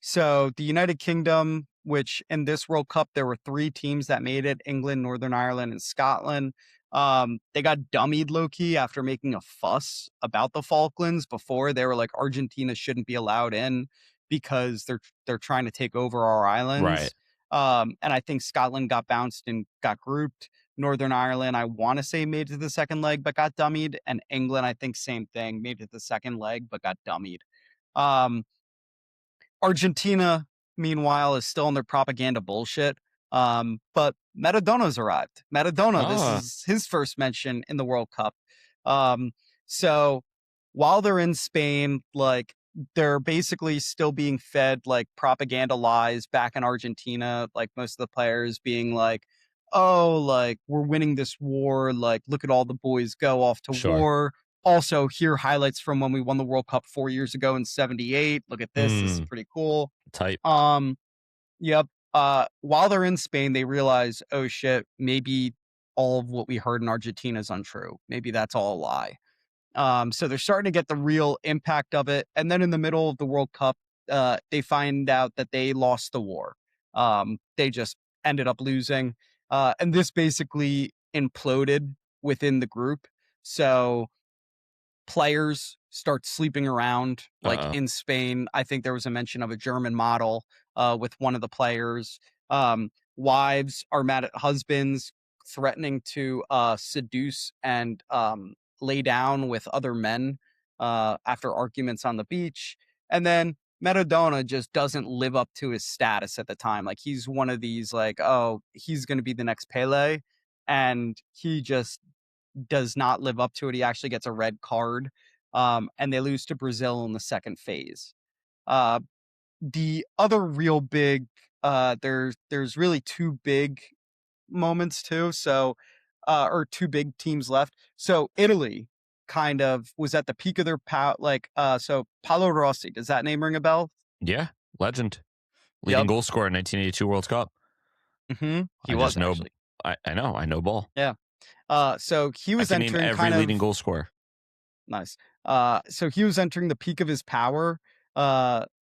So the United Kingdom, which in this World Cup, there were 3 teams that made it: England, Northern Ireland, and Scotland. They got dummied low-key after making a fuss about the Falklands before. They were like, Argentina shouldn't be allowed in because they're trying to take over our islands. Right. And I think Scotland got bounced and got grouped. Northern Ireland, I want to say, made it to the second leg but got dummied. And England, I think, same thing, made it to the second leg but got dummied. Argentina, meanwhile, is still in their propaganda bullshit. But Maradona's arrived. Maradona, this is his first mention in the World Cup. So while they're in Spain, like, they're basically still being fed like propaganda lies back in Argentina, like most of the players being like, oh, like, we're winning this war, like, look at all the boys go off to war. Also, here highlights from when we won the World Cup 4 years ago in 78. Look at this. This is pretty cool. Type. Yep. While they're in Spain, they realize, oh shit, maybe all of what we heard in Argentina is untrue. Maybe that's all a lie. So they're starting to get the real impact of it. And then in the middle of the World Cup, they find out that they lost the war. They just ended up losing. And this basically imploded within the group. So players start sleeping around, like in Spain. I think there was a mention of a German model with one of the players. Wives are mad at husbands, threatening to seduce and lay down with other men after arguments on the beach. And then Maradona just doesn't live up to his status at the time. Like, he's one of these, like, oh, he's going to be the next Pele. and he just does not live up to it. He actually gets a red card, and they lose to Brazil in the second phase. The other real big, there's really two big moments too. So, or two big teams left. So Italy kind of was at the peak of their power. So Paolo Rossi, does that name ring a bell? Yeah, legend, leading goal scorer in 1982 World Cup. He was actually. I know ball. Yeah. So he was I can entering name every kind leading of goal scorer. nice. So he was entering the peak of his power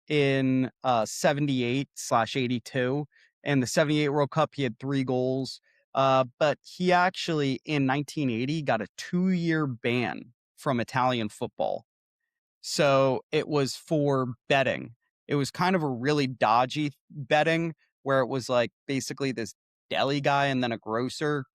in 78/82. In the 78 World Cup, he had 3 goals. But he actually, in 1980, got a 2-year ban from Italian football. So it was for betting. It was kind of a really dodgy betting where it was like basically this deli guy and then a grocer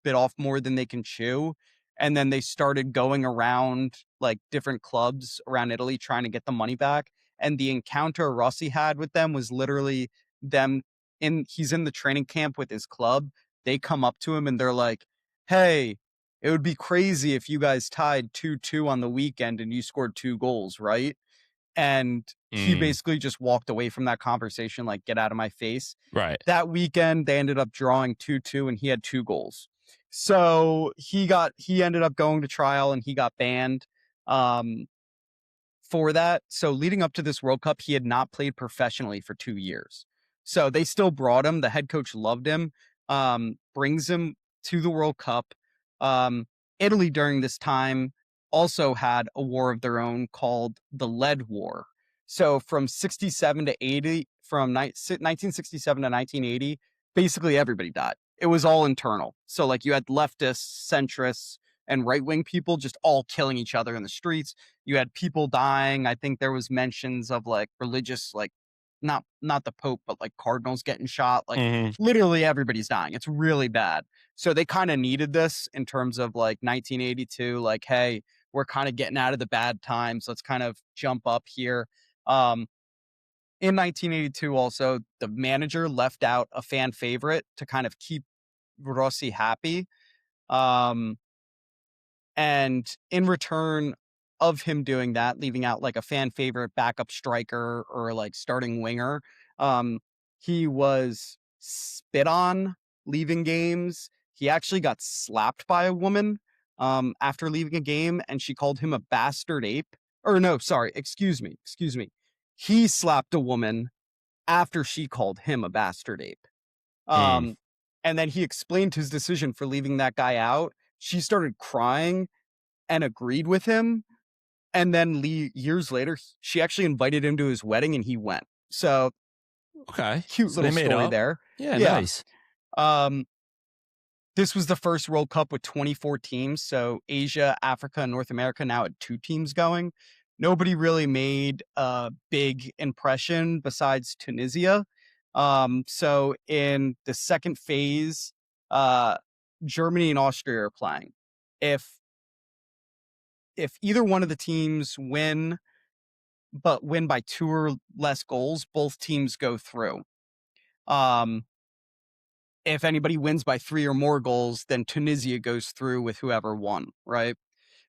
bit off more than they can chew. And then they started going around like different clubs around Italy trying to get the money back. And the encounter Rossi had with them was literally them he's in the training camp with his club. They come up to him and they're like, "Hey, it would be crazy if you guys tied 2-2 on the weekend and you scored 2 goals, right?" And he basically just walked away from that conversation like, "Get out of my face." Right. That weekend, they ended up drawing 2-2 and he had 2 goals. So he ended up going to trial and he got banned for that. So leading up to this World Cup, he had not played professionally for 2 years. So they still brought him. The head coach loved him, brings him to the World Cup. Italy during this time also had a war of their own called the Lead War. So from 67 to 80, from 1967 to 1980, basically everybody died. It was all internal. So like you had leftists, centrists, and right-wing people just all killing each other in the streets. You had people dying. I think there was mentions of like religious, like not the Pope, but like cardinals getting shot. Like literally everybody's dying. It's really bad. So they kind of needed this in terms of like 1982, like, hey, we're kind of getting out of the bad times. Let's kind of jump up here. In 1982, also, the manager left out a fan favorite to kind of keep Rossi happy. And in return of him doing that, leaving out like a fan favorite backup striker or like starting winger, he was spit on leaving games. He actually got slapped by a woman after leaving a game, and she called him a bastard ape. Or no, sorry, excuse me. He slapped a woman after she called him a bastard ape. And then he explained his decision for leaving that guy out. She started crying and agreed with him. And then years later, she actually invited him to his wedding and he went. So, okay. Cute So little story there. Yeah, nice. This was the first World Cup with 24 teams. So Asia, Africa, and North America now had 2 teams going. Nobody really made a big impression besides Tunisia. So in the second phase, Germany and Austria are playing. If either one of the teams win, but win by 2 or less goals, both teams go through. If anybody wins by 3 or more goals, then Tunisia goes through with whoever won, right?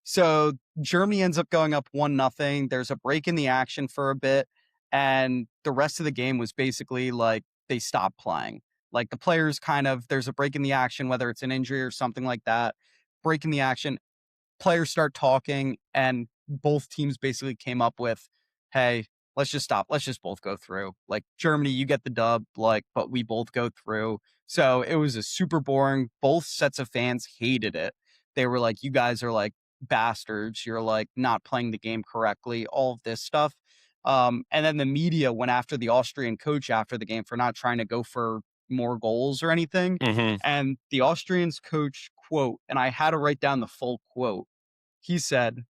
So Germany ends up going up 1-0. There's a break in the action for a bit, and the rest of the game was basically like they stopped playing. Like the players there's a break in the action, whether it's an injury or something like that. Break in the action, players start talking, and both teams basically came up with, hey, let's just stop. Let's just both go through. Like Germany, you get the dub, like, but we both go through. So it was a super boring. Both sets of fans hated it. They were like, you guys are like bastards. You're like not playing the game correctly, all of this stuff. And then the media went after the Austrian coach after the game for not trying to go for more goals or anything. And the Austrians coach, quote, and I had to write down the full quote. He said,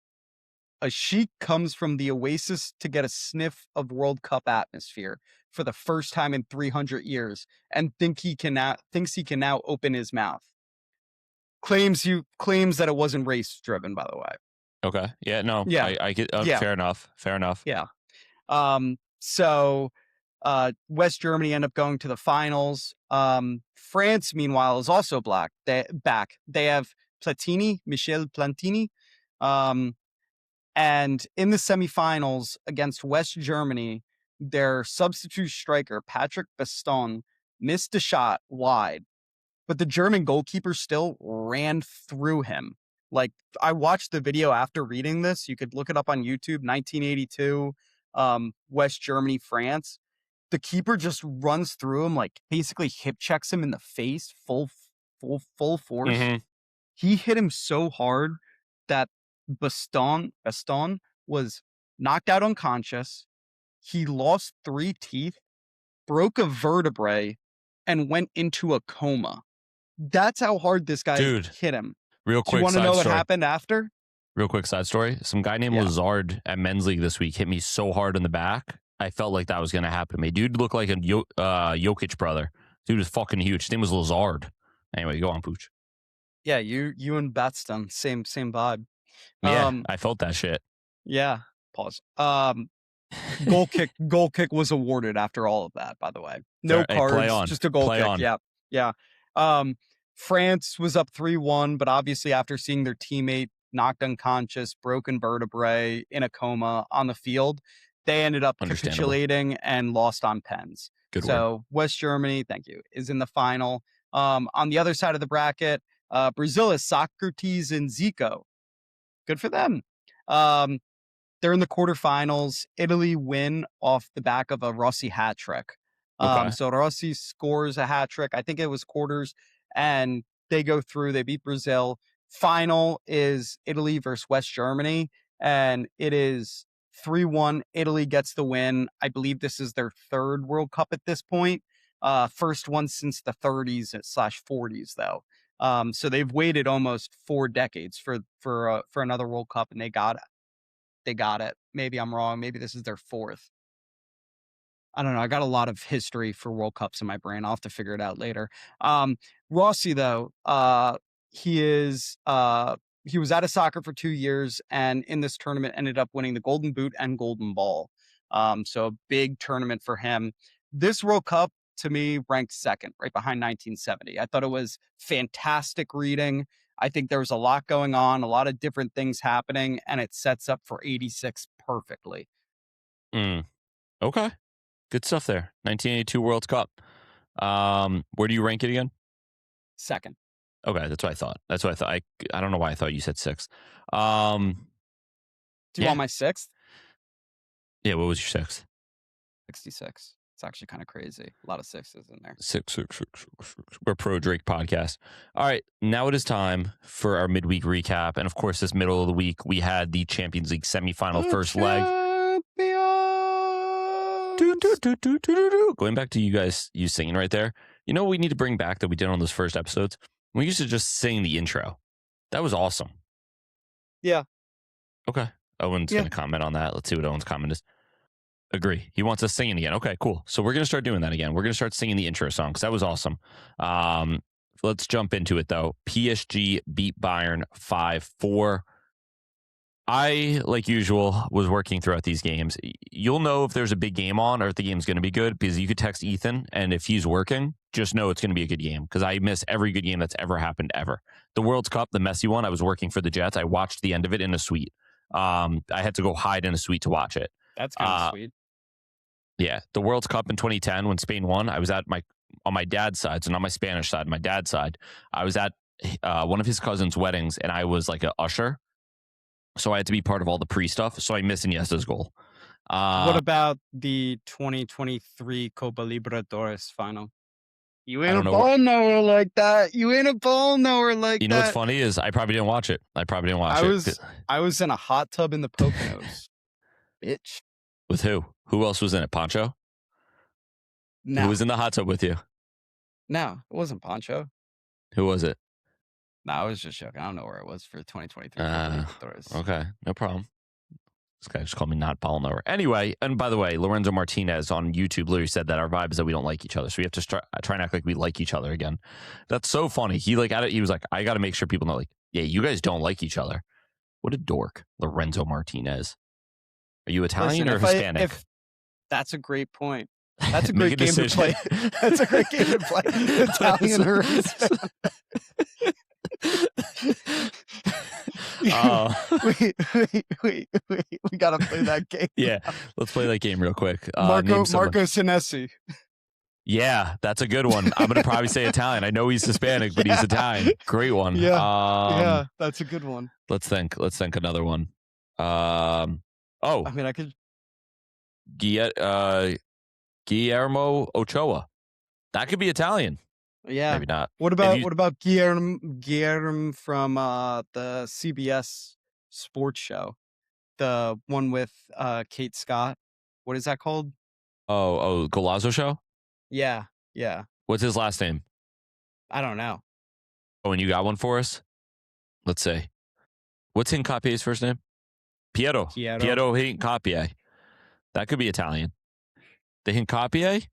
"A sheik comes from the oasis to get a sniff of World Cup atmosphere for the first time in 300 years and thinks he can now open his mouth." Claims that it wasn't race driven, by the way. Okay. Yeah, no. Yeah. I get Yeah. Fair enough. Yeah. So West Germany end up going to the finals. France, meanwhile, is also back. They have Michel Platini. And in the semifinals against West Germany, their substitute striker, Patrick Baston, missed a shot wide, but the German goalkeeper still ran through him. Like, I watched the video after reading this. You could look it up on YouTube, 1982, West Germany, France. The keeper just runs through him, like basically hip checks him in the face, full force. Mhm. He hit him so hard that Baston was knocked out unconscious. He lost 3 teeth, broke a vertebrae, and went into a coma. That's how hard this guy Dude, hit him. real Do you quick want to side know what story. happened after? Real quick side story. Some guy named Yeah. Lazard at men's league this week hit me so hard in the back. I felt like that was going to happen to me. Dude looked like a Jokic brother. Dude was fucking huge. His name was Lazard. Anyway, go on, Pooch. Yeah, you and Batstone, same vibe. Yeah, I felt that shit. Yeah. Pause. Goal kick was awarded after all of that, by the way. No Fair- hey, cards, play on. just a goal Play kick. on. Yeah. France was up 3-1, but obviously after seeing their teammate knocked unconscious, broken vertebrae, in a coma on the field, they ended up Understandable. capitulating and lost on pens. Good word. So West Germany, thank you, is in the final. On the other side of the bracket, Brazil is Socrates and Zico. Good for them. They're in the quarterfinals. Italy win off the back of a Rossi hat trick. Okay. So Rossi scores a hat trick. I think it was quarters, and they go through. They beat Brazil. Final is Italy versus West Germany, and it is 3-1. Italy gets the win. I believe this is their 3rd World Cup at this point. First one since the 30s/40s, though. So they've waited almost 4 decades for another World Cup, and they got it. Maybe I'm wrong. Maybe this is their 4th. I don't know. I got a lot of history for World Cups in my brain. I'll have to figure it out later. Rossi, though, he was out of soccer for 2 years, and in this tournament ended up winning the Golden Boot and Golden Ball. So a big tournament for him. This World Cup, to me, ranked 2nd, right behind 1970. I thought it was fantastic reading. I think there was a lot going on, a lot of different things happening, and it sets up for 86 perfectly. Okay. Good stuff there. 1982 World Cup. Where do you rank it again? 2nd. Okay, that's what I thought. I don't know why I thought you said 6. Do you want my 6th? Yeah, what was your 6th? 66. It's actually kind of crazy. A lot of 6s in there. 6. We're pro Drake podcast. All right, now it is time for our midweek recap. And of course, this middle of the week, we had the Champions League semifinal first leg. Going back to you singing right there. You know what we need to bring back that we did on those first episodes? We used to just sing the intro. That was awesome. Yeah. Okay. Owen's going to comment on that. Let's see what Owen's comment is. Agree. He wants us singing again. Okay, cool. So we're going to start doing that again. We're going to start singing the intro song because that was awesome. Let's jump into it, though. PSG beat Bayern 5-4. I, like usual, was working throughout these games. You'll know if there's a big game on or if the game's going to be good because you could text Ethan, and if he's working, just know it's going to be a good game because I miss every good game that's ever happened ever. The World Cup, the messy one, I was working for the Jets. I watched the end of it in a suite. I had to go hide in a suite to watch it. That's kind of sweet. Yeah, the World Cup in 2010 when Spain won, I was on my dad's side, so not my Spanish side, my dad's side. I was at one of his cousin's weddings, and I was like an usher. So I had to be part of all the pre-stuff. So I missed Iniesta's goal. What about the 2023 Copa Libertadores final? You ain't a ball knower like that. You ain't a ball knower like that. You know what's funny is I probably didn't watch it. I was in a hot tub in the Poconos. Bitch. With who? Who else was in it? Pancho? No. Who was in the hot tub with you? No, it wasn't Pancho. Who was it? No, I was just joking. I don't know where it was for 2023. Okay, no problem. This guy just called me not ball knower. Anyway, and by the way, Lorenzo Martinez on YouTube literally said that our vibe is that we don't like each other. So we have to try and act like we like each other again. That's so funny. He was like, I got to make sure people know, like, yeah, you guys don't like each other. What a dork, Lorenzo Martinez. Are you Italian or Hispanic? That's a great point. That's a Make great game to decision. play. That's a great game to play. Italian or Hispanic. Wait. We gotta play that game. Yeah, let's play that game real quick. Marco Name someone. Senesi. Yeah, that's a good one. I'm gonna probably say Italian. I know he's Hispanic, but he's Italian. Great one. Yeah, that's a good one. Let's think another one. I mean, I could. Guillermo Ochoa. That could be Italian. Yeah. Maybe not. What about Guillermo from the CBS sports show? The one with Kate Scott. What is that called? Oh, Golazo Show? Yeah. What's his last name? I don't know. Oh, and you got one for us? Let's see. What's Hincapie's first name? Piero Hincapie. That could be Italian. The Hincapie?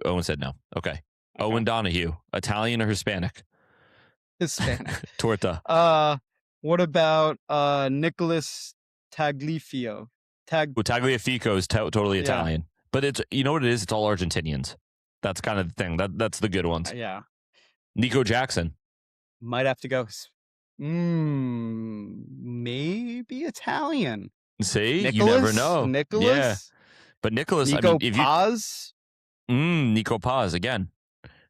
Owen said no. Okay. Owen Donahue. Italian or Hispanic? Hispanic. Torta. What about Nicholas Tagliafico? Tagliafico is totally Italian. But it's, you know what it is? It's all Argentinians. That's kind of the thing. That's the good ones. Yeah. Nico Jackson. Might have to go. Maybe Italian. See? You never know. Nicholas? Yeah. But Nicholas, Nico Paz? Nico Paz again.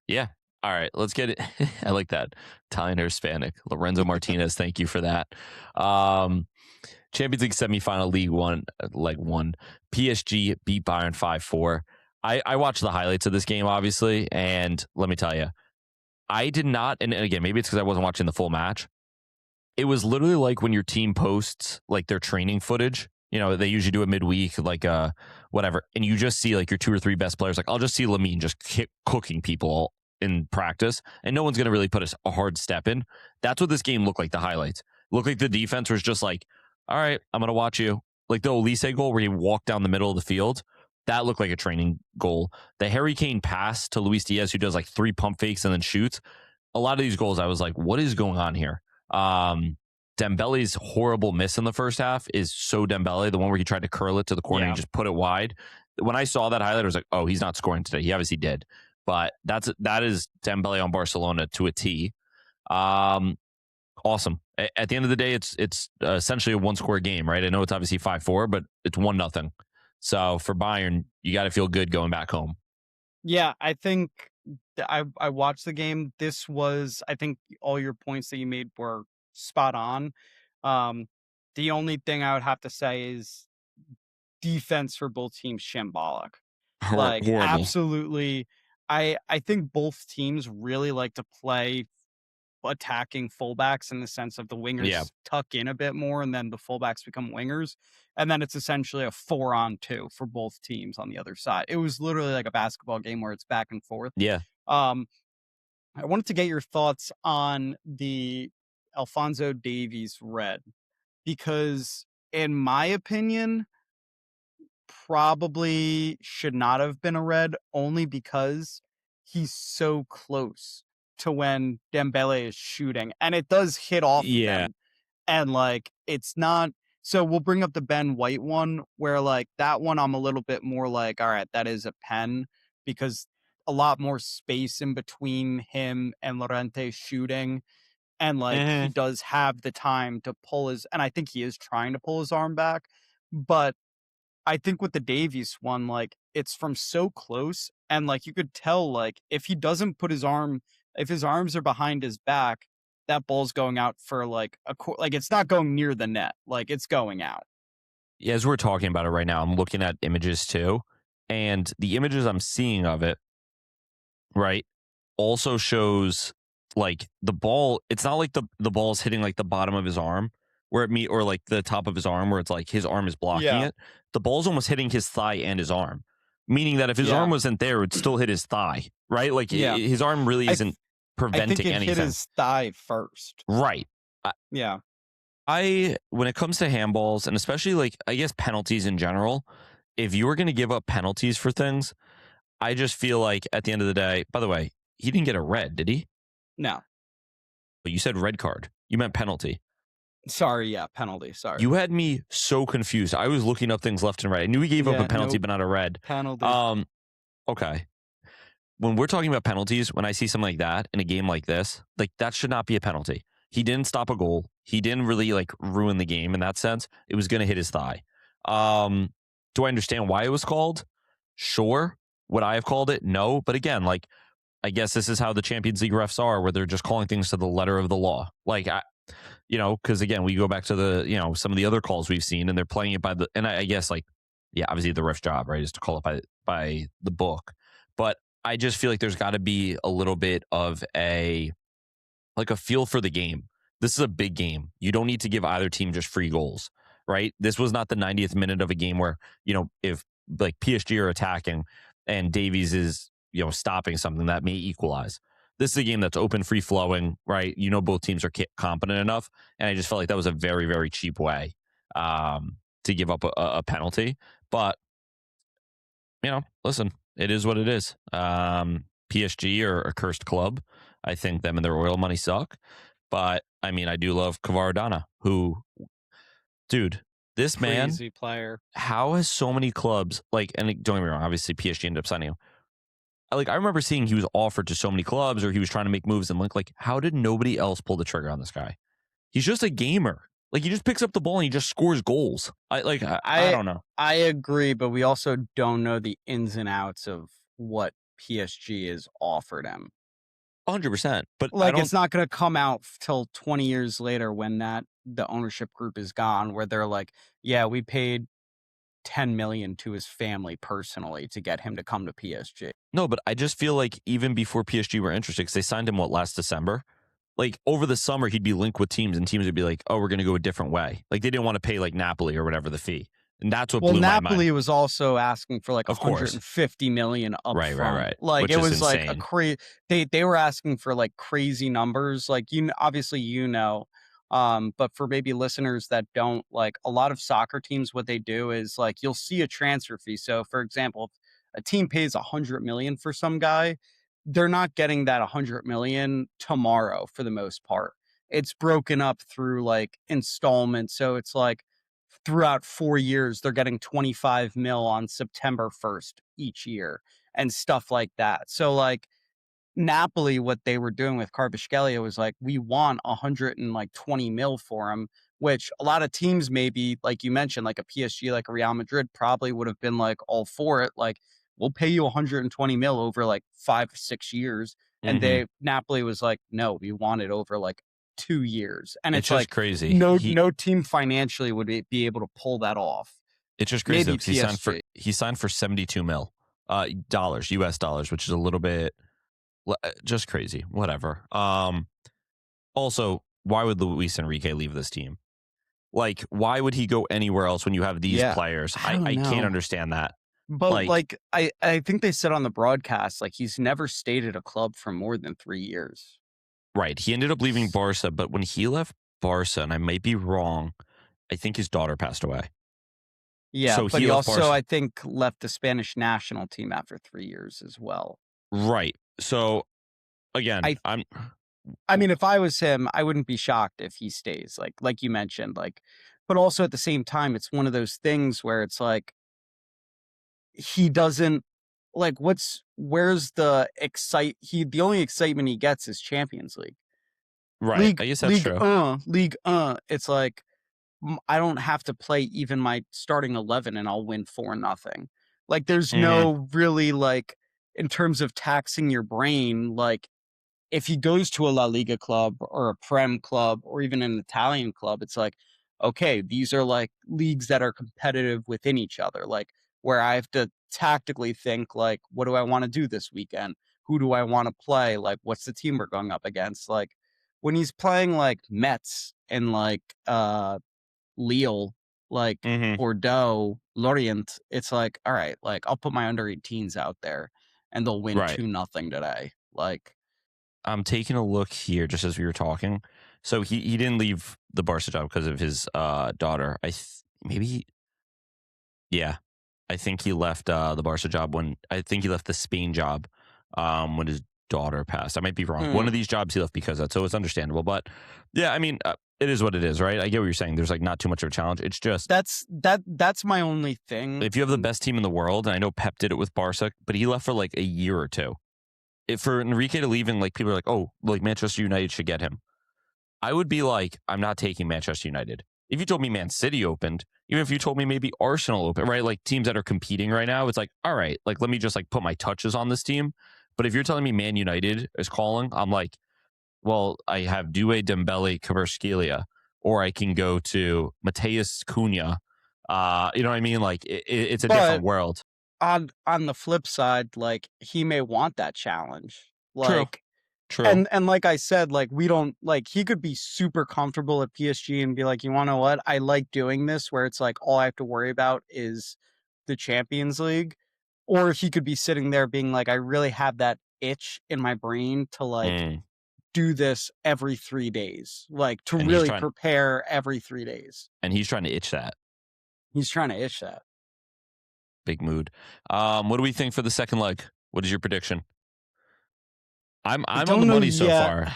Yeah. All right, let's get it. I like that. Italian or Hispanic. Lorenzo Martinez, thank you for that. Champions League semifinal, League One, leg one. PSG beat Bayern 5-4. I watched the highlights of this game, obviously, and let me tell you, I did not, and again, maybe it's because I wasn't watching the full match. It was literally like when your team posts like their training footage. You know, they usually do it midweek, like whatever, and you just see like your 2 or 3 best players. Like I'll just see Lamine just cooking people in practice, and no one's going to really put a hard step in. That's what this game looked like, the highlights. Looked like the defense was just like, all right, I'm going to watch you. Like the Olise goal where he walked down the middle of the field, that looked like a training goal. The Harry Kane pass to Luis Diaz, who does like 3 pump fakes and then shoots. A lot of these goals, I was like, what is going on here? Dembele's horrible miss in the first half is so Dembele, the one where he tried to curl it to the corner and just put it wide. When I saw that highlight, I was like, oh, he's not scoring today. He obviously did. But that is Dembele on Barcelona to a T. Awesome. At the end of the day, it's essentially a 1-score game, right? I know it's obviously 5-4, but it's 1-0. So for Bayern, you got to feel good going back home. Yeah, I think I watched the game. This was, I think all your points that you made were spot on. The only thing I would have to say is defense for both teams shambolic. Like Horrible. Absolutely. I think both teams really like to play attacking fullbacks in the sense of the wingers tuck in a bit more and then the fullbacks become wingers. And then it's essentially a 4-on-2 for both teams on the other side. It was literally like a basketball game where it's back and forth. Yeah. I wanted to get your thoughts on the Alphonso Davies red, because in my opinion, probably should not have been a red, only because he's so close to when Dembele is shooting, and it does hit off them. And like it's not, so we'll bring up the Ben White one where like that one I'm a little bit more like, all right, that is a pen, because a lot more space in between him and Llorente shooting, and like he does have the time to pull his, and I think he is trying to pull his arm back. But I think with the Davies one, like it's from so close, and like you could tell, like if he doesn't put his arm, if his arms are behind his back, that ball's going out for like like it's not going near the net, like it's going out. Yeah, as we're talking about it right now, I'm looking at images too, and the images I'm seeing of it, right, also shows like the ball. It's not like the ball's hitting like the bottom of his arm where it or like the top of his arm where it's like his arm is blocking it. The ball's almost hitting his thigh and his arm, meaning that if his arm wasn't there, it would still hit his thigh, right? Like his arm really isn't preventing I think it anything. Hit his thigh first, right? When it comes to handballs, and especially like I guess penalties in general, if you were going to give up penalties for things, I just feel like at the end of the day. By the way, he didn't get a red, did he? No. But you said red card. You meant penalty. Sorry, yeah, penalty. Sorry. You had me so confused. I was looking up things left and right. I knew he gave up a penalty, but not a red. Penalty. Okay. When we're talking about penalties, when I see something like that in a game like this, like that should not be a penalty. He didn't stop a goal. He didn't really like ruin the game in that sense. It was going to hit his thigh. Do I understand why it was called? Sure. Would I have called it? No. But again, like, I guess this is how the Champions League refs are, where they're just calling things to the letter of the law. Like, because again, we go back to the, some of the other calls we've seen, and they're playing it by the, and I guess like, yeah, obviously the ref's job, right, is to call it by the book. But I just feel like there's got to be a little bit of a feel for the game. This is a big game. You don't need to give either team just free goals, right? This was not the 90th minute of a game where, if like PSG are attacking and Davies is, stopping something that may equalize. This is a game that's open, free flowing, right? Both teams are competent enough. And I just felt like that was a very, very cheap way to give up a penalty. But, listen, it is what it is. PSG are a cursed club. I think them and their oil money suck. But, I mean, I do love Kvaradona, who, dude, this man, crazy player. How has so many clubs, and don't get me wrong, obviously PSG ended up signing him. I remember seeing he was offered to so many clubs, or he was trying to make moves, and how did nobody else pull the trigger on this guy? He's just a gamer. He just picks up the ball and he just scores goals. I don't know. I agree, but we also don't know the ins and outs of what PSG has offered him. 100%. But it's not going to come out till 20 years later when the ownership group is gone, where they're like, yeah, we paid 10 million to his family personally to get him to come to PSG. No, but I just feel like even before PSG were interested, because they signed him last December. Over the summer, he'd be linked with teams, and teams would be like, oh, we're going to go a different way. They didn't want to pay Napoli or whatever the fee. And that's what blew my mind. Napoli was also asking for 150 million up front. Right. Which it was insane. A crazy. They were asking for crazy numbers. Obviously but for maybe listeners that don't, a lot of soccer teams, what they do is you'll see a transfer fee. So for example, if a team pays 100 million for some guy, they're not getting that 100 million tomorrow for the most part. It's broken up through installments. So it's throughout 4 years, they're getting 25 mil on September 1st each year and stuff like that. So Napoli, what they were doing with Kvaratskhelia was we want 120 mil for him, which a lot of teams, maybe like you mentioned, a PSG, a Real Madrid, probably would have been all for it. We'll pay you 120 mil over 5 or 6 years. And Napoli was no, we want it over 2 years. And it's just crazy. No team financially would be able to pull that off. It's just crazy. Maybe he signed for 72 mil dollars, US dollars, which is a little bit just crazy. Whatever. Also, why would Luis Enrique leave this team? Why would he go anywhere else when you have these players? I can't understand that. But I think they said on the broadcast, he's never stayed at a club for more than 3 years. Right. He ended up leaving Barca, but when he left Barca, and I might be wrong, I think his daughter passed away. Yeah, so but he also, Barca. I think, left the Spanish national team after 3 years as well. Right. So, again, I mean, if I was him, I wouldn't be shocked if he stays, like you mentioned. But also at the same time, it's one of those things where it's he doesn't where's the the only excitement he gets is Champions League. Right. I guess that's true. It's I don't have to play even my starting 11 and I'll win 4-0. There's no really in terms of taxing your brain, if he goes to a La Liga club or a Prem club or even an Italian club, it's okay, these are leagues that are competitive within each other. Where I have to tactically think, what do I want to do this weekend? Who do I want to play? What's the team we're going up against? When he's playing Mets and Lille, Bordeaux, Lorient, it's all right, I'll put my under 18s out there and they'll win 2-0 today. I'm taking a look here just as we were talking. So he didn't leave the Barca job because of his daughter. I think he left the Barca job I think he left the Spain job when his daughter passed. I might be wrong. One of these jobs he left because of that, so it's understandable. But yeah, I mean, It is what it is, right? I get what you're saying. There's like not too much of a challenge. It's just that's my only thing. if you have the best team in the world, and I know Pep did it with Barca, but he left for like a year or two. If for Enrique to leave, and like people are like, oh, like Manchester United should get him. I would be like, I'm not taking Manchester United. If you told me Man City opened, even if you told me maybe Arsenal open, right? Like teams that are competing right now, it's like, all right, like let me just like put my touches on this team. But if you're telling me Man United is calling, I'm like, well, I have Due Dembele Kvaratskhelia, or I can go to Mateus Cunha. You know what I mean? Like it's a different world. On the flip side, like he may want that challenge. Like True. and like I said, like we don't like he could be super comfortable at PSG and be like, you want to know what? I like doing this where it's like all I have to worry about is the Champions League. Or he could be sitting there being like, I really have that itch in my brain to like do this every 3 days, like to And really prepare every 3 days. And he's trying to itch that. He's trying to itch that. Big mood. What do we think for the second leg? What is your prediction? I'm on the money so far.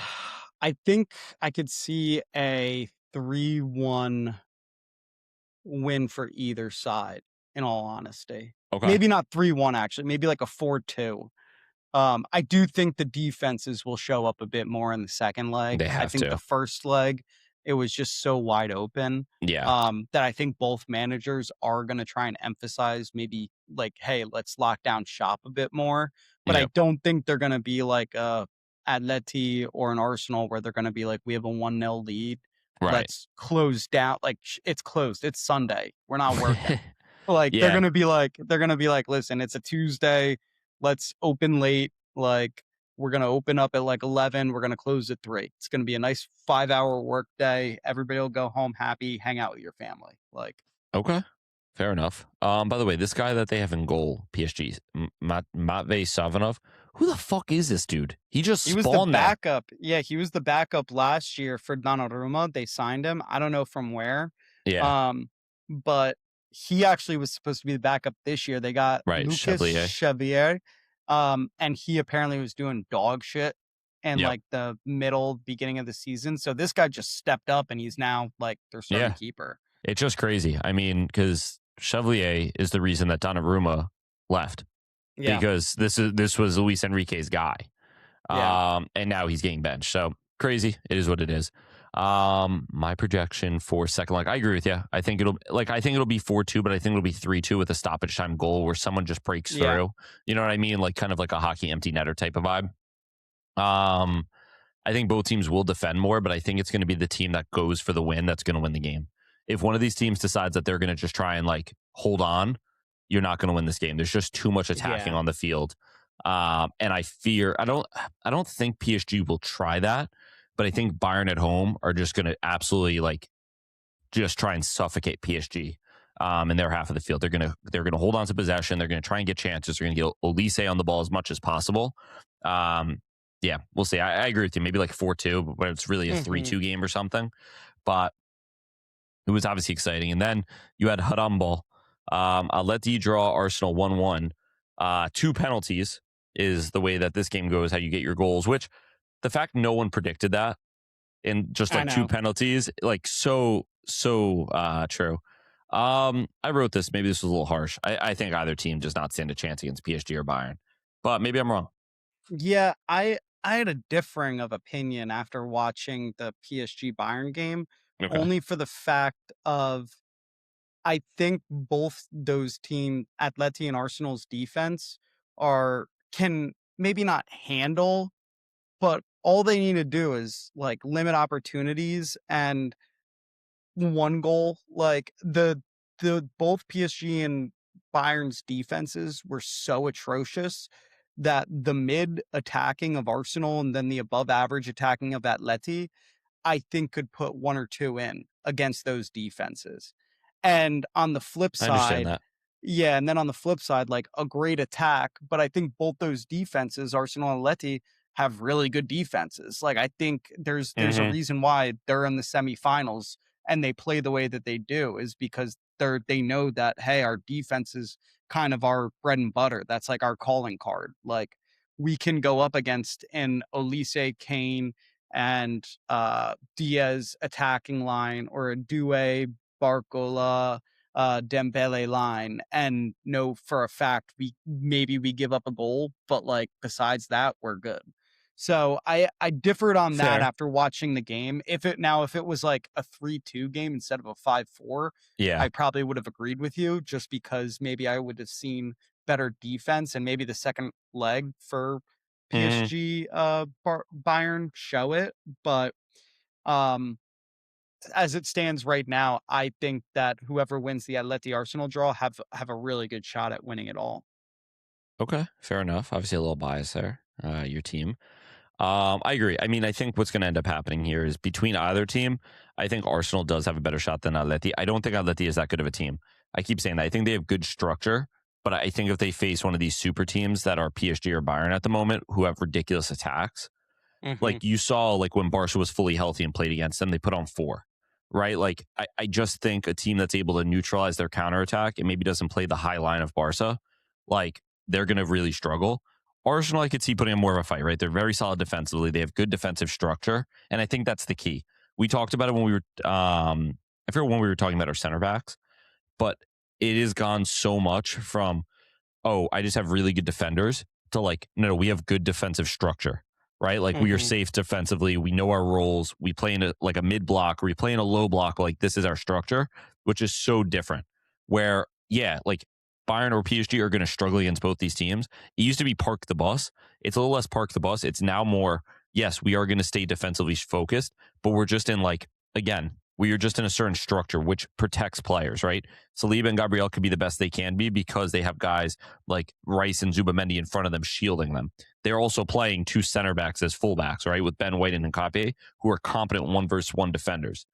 I think I could see a 3-1 win for either side, in all honesty. Okay. Maybe not 3-1, actually. Maybe like a 4-2. I do think the defenses will show up a bit more in the second leg. They have I think to. the first leg, it was just so wide open. Yeah. That I think both managers are going to try and emphasize maybe like, hey, let's lock down shop a bit more. But I don't think they're going to be like Atleti or an Arsenal where they're going to be like, we have a 1-0 lead. Right. Let's close down. Like it's closed. It's Sunday. We're not working. Like they're going to be like, listen, it's a Tuesday. Let's open late. Like we're going to open up at like 11. We're going to close at 3. It's going to be a nice 5-hour work day. Everybody will go home happy, hang out with your family. Like, okay. Fair enough. By the way, this guy that they have in goal, PSG, Matvei Savinov, who the fuck is this dude? He was the backup. Yeah, he was the backup last year for Donnarumma. They signed him. I don't know from where. Yeah. But he actually was supposed to be the backup this year. They got Lucas Xavier. And he apparently was doing dog shit in like the beginning of the season. So this guy just stepped up and he's now like their starting keeper. It's just crazy. I mean, because Chevalier is the reason that Donnarumma left. Yeah. Because this was Luis Enrique's guy. Yeah. And now he's getting benched. So crazy. It is what it is. My projection for second leg, I agree with you. I think it'll be 4-2, but I think it'll be 3-2 with a stoppage time goal where someone just breaks through. You know what I mean? Like kind of like a hockey empty netter type of vibe. I think both teams will defend more, but I think it's going to be the team that goes for the win that's going to win the game. If one of these teams decides that they're going to just try and like hold on, you're not going to win this game. There's just too much attacking on the field. And I fear, I don't think PSG will try that, but I think Bayern at home are just going to absolutely like just try and suffocate PSG in their half of the field. They're going to hold on to possession. They're going to try and get chances. They're going to get Olise on the ball as much as possible. Yeah, we'll see. I agree with you. Maybe like 4-2, but it's really a 3-2 game or something. But it was obviously exciting. And then you had Harambol. Atleti draw Arsenal 1-1. 2 penalties is the way that this game goes, how you get your goals, which the fact no one predicted that and just like 2 penalties, like so true. I wrote this. Maybe this was a little harsh. I think either team does not stand a chance against PSG or Bayern, but maybe I'm wrong. Yeah, I had a differing of opinion after watching the PSG Bayern game, only for the fact of I think both those team, Atleti and Arsenal's defense, can maybe not handle, but all they need to do is like limit opportunities and 1 goal. Like the both PSG and Bayern's defenses were so atrocious that the mid attacking of Arsenal and then the above average attacking of Atleti, I think could put 1 or 2 in against those defenses. And on the flip side, and then on the flip side, like a great attack, but I think both those defenses, Arsenal and Atleti, have really good defenses. Like I think there's a reason why they're in the semifinals and they play the way that they do is because they know that, hey, our defense is kind of our bread and butter. That's like our calling card. Like we can go up against an Olise, Kane, and Diaz attacking line, or a Doué, Barcola, Dembele line, and know for a fact we give up a goal, but like besides that, we're good. So I differed on that Fair. after watching the game. If it was like a 3-2 game instead of a 5-4, Yeah. I probably would have agreed with you, just because maybe I would have seen better defense, and maybe the second leg for PSG Bayern show it. But um as it stands right now, I think that whoever wins the Atleti Arsenal draw have a really good shot at winning it all. Okay, fair enough. Obviously, a little bias there. Your team. I agree. I mean, I think what's going to end up happening here is between either team, I think Arsenal does have a better shot than Atleti. I don't think Atleti is that good of a team. I keep saying that. I think they have good structure, but I think if they face one of these super teams that are PSG or Bayern at the moment, who have ridiculous attacks, like you saw, like when Barca was fully healthy and played against them, they put on 4, right? Like I just think a team that's able to neutralize their counterattack and maybe doesn't play the high line of Barca, like they're going to really struggle. Arsenal, I could see putting in more of a fight, right? They're very solid defensively. They have good defensive structure. And I think that's the key. We talked about it when we were, I forget when we were talking about our center backs, but it has gone so much from, oh, I just have really good defenders to like, no, we have good defensive structure, right? Like we are safe defensively. We know our roles. We play in like a mid block, or we play in a low block. Like this is our structure, which is so different. Where, yeah, like Bayern or PSG are going to struggle against both these teams. It used to be park the bus. It's a little less park the bus. It's now more, yes, we are going to stay defensively focused, but we're just in like, again, we are just in a certain structure which protects players, right? Saliba and Gabriel could be the best they can be because they have guys like Rice and Zubamendi in front of them shielding them. They're also playing 2 center backs as fullbacks, right? With Ben White and Nkape, who are competent 1-versus-1 defenders.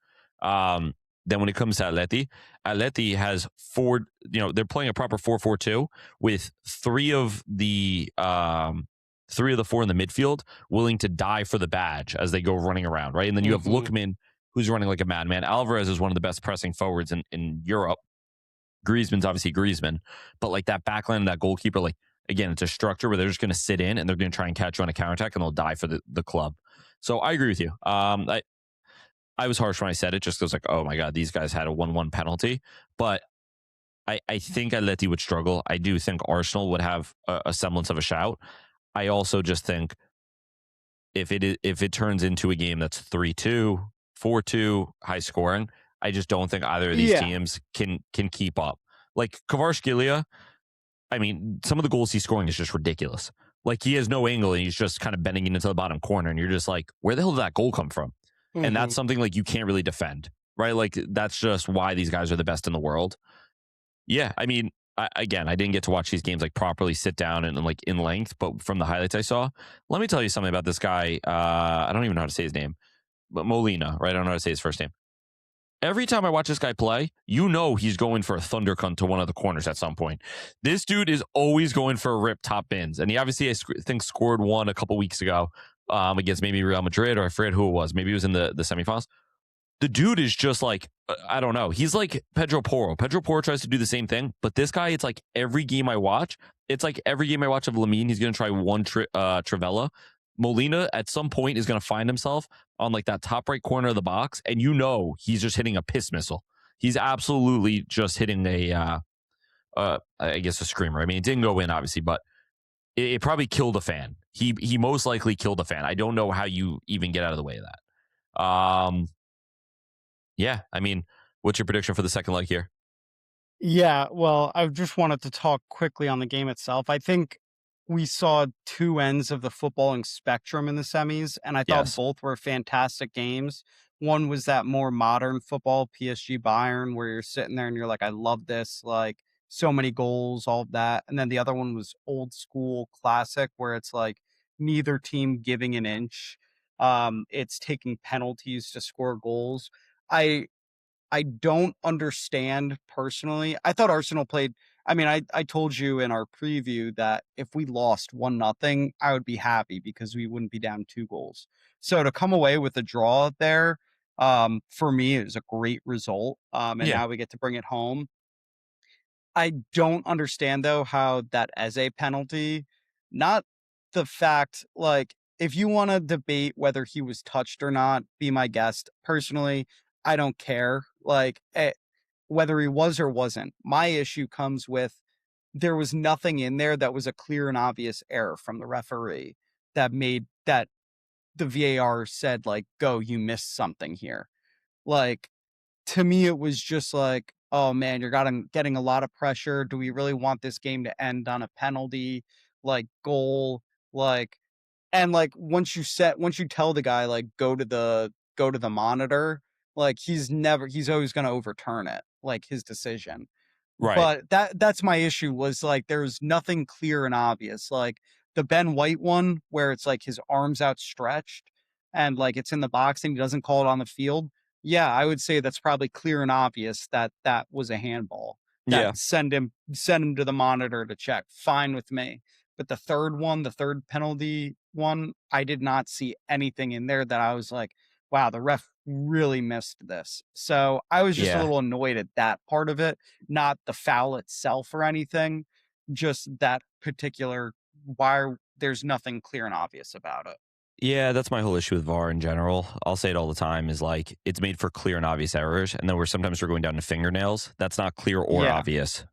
Then when it comes to Atleti has 4, they're playing a proper 4-4-2 with 3 of the 4 in the midfield willing to die for the badge as they go running around, right? And then you have Lookman, who's running like a madman. Alvarez is one of the best pressing forwards in Europe. Griezmann's obviously Griezmann, but like that backline and that goalkeeper, like again, it's a structure where they're just going to sit in and they're going to try and catch you on a counterattack and they'll die for the club. So I agree with you. I was harsh when I said it, just because like, oh my God, these guys had a 1-1 penalty. But I think Atleti would struggle. I do think Arsenal would have a semblance of a shout. I also just think if it turns into a game that's 3-2, 4-2, high scoring, I just don't think either of these teams can keep up. Like Kvaratskhelia, I mean, some of the goals he's scoring is just ridiculous. Like he has no angle and he's just kind of bending into the bottom corner, and you're just like, where the hell did that goal come from? And that's something like you can't really defend, right? Like that's just why these guys are the best in the world. Yeah, I mean, I didn't get to watch these games like properly, sit down and like in length, but from the highlights I saw, let me tell you something about this guy. I don't even know how to say his name, but Molina, right? I don't know how to say his first name. Every time I watch this guy play, he's going for a thunder cunt to one of the corners at some point. This dude is always going for a rip top bins. And he obviously, I think, scored one a couple weeks ago against maybe Real Madrid, or I forget who it was. Maybe it was in the semifinals. The dude is just like, I don't know. He's like Pedro Porro. Pedro Porro tries to do the same thing, but this guy, it's like every game I watch of Lamine, he's going to try one Trivela. Molina at some point is going to find himself on like that top right corner of the box, and he's just hitting a piss missile. He's absolutely just hitting I guess a screamer. I mean, it didn't go in obviously, but it probably killed a fan. He most likely killed a fan. I don't know how you even get out of the way of that. Yeah, I mean, what's your prediction for the second leg here? Yeah, well, I just wanted to talk quickly on the game itself. I think we saw 2 ends of the footballing spectrum in the semis, and I thought both were fantastic games. One was that more modern football, PSG Bayern, where you're sitting there and you're like, I love this, like so many goals, all of that. And then the other one was old school classic, where it's like neither team giving an inch. It's taking penalties to score goals. I don't understand personally. I thought Arsenal played. I mean, I told you in our preview that if we lost 1-0, I would be happy because we wouldn't be down 2 goals. So to come away with a draw there, for me, it was a great result. And now we get to bring it home. I don't understand though how that as a penalty, not the fact like if you want to debate whether he was touched or not, be my guest. Personally, I don't care. Like, whether he was or wasn't. My issue comes with there was nothing in there that was a clear and obvious error from the referee that made that the VAR said, like, go, you missed something here. Like, to me, it was just like, oh man, you're getting a lot of pressure. Do we really want this game to end on a penalty, like goal? Like, and like once you tell the guy like go to the monitor, like he's always gonna overturn it, like his decision. Right. But that's my issue was like there's nothing clear and obvious. Like the Ben White one where it's like his arms outstretched and like it's in the box and he doesn't call it on the field. Yeah, I would say that's probably clear and obvious that that was a handball. That Yeah. send him to the monitor to check. Fine with me. But the third penalty one, I did not see anything in there that I was like, wow, the ref really missed this. So I was just a little annoyed at that part of it, not the foul itself or anything, just that particular why there's nothing clear and obvious about it. Yeah, that's my whole issue with VAR in general. I'll say it all the time is like it's made for clear and obvious errors, and then we're going down to fingernails. That's not clear or Yeah. obvious.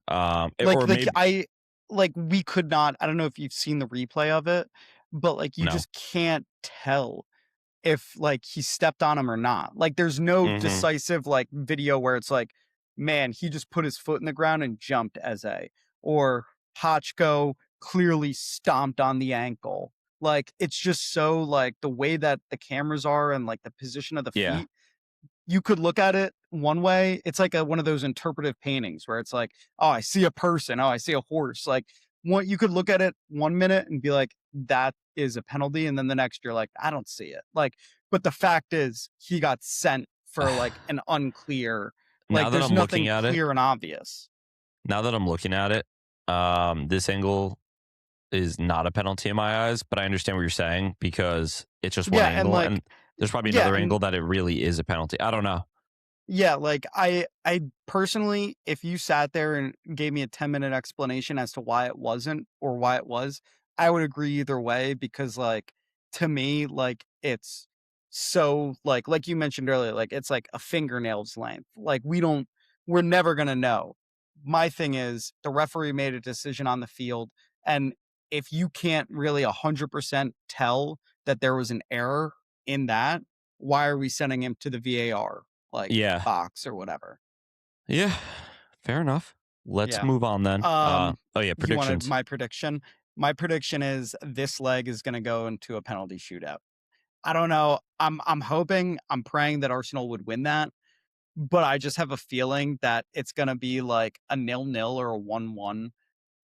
We could not. I don't know if you've seen the replay of it, but like you No. just can't tell if like he stepped on him or not. Like there's no decisive like video where it's like, man, he just put his foot in the ground and jumped or Hachko clearly stomped on the ankle. Like it's just so like the way that the cameras are and like the position of the feet. You could look at it one way. It's like one of those interpretive paintings where it's like, oh, I see a person. Oh, I see a horse. Like you could look at it 1 minute and be like, that is a penalty. And then the next you're like, I don't see it. Like, but the fact is he got sent for like an unclear, like there's nothing clear and obvious. Now that I'm looking at it, this angle is not a penalty in my eyes, but I understand what you're saying because it's just one angle, and there's probably another angle that it really is a penalty. I don't know. Yeah, like I personally, if you sat there and gave me a 10-minute explanation as to why it wasn't or why it was, I would agree either way because like to me, like it's so like you mentioned earlier, like it's like a fingernail's length. Like we're never gonna know. My thing is the referee made a decision on the field, and if you can't really 100% tell that there was an error in that, why are we sending him to the VAR? Like box or whatever. Yeah, fair enough. Let's move on then. Predictions. My prediction. My prediction is this leg is going to go into a penalty shootout. I don't know. I'm hoping, I'm praying that Arsenal would win that, but I just have a feeling that it's going to be like a 0-0 or a 1-1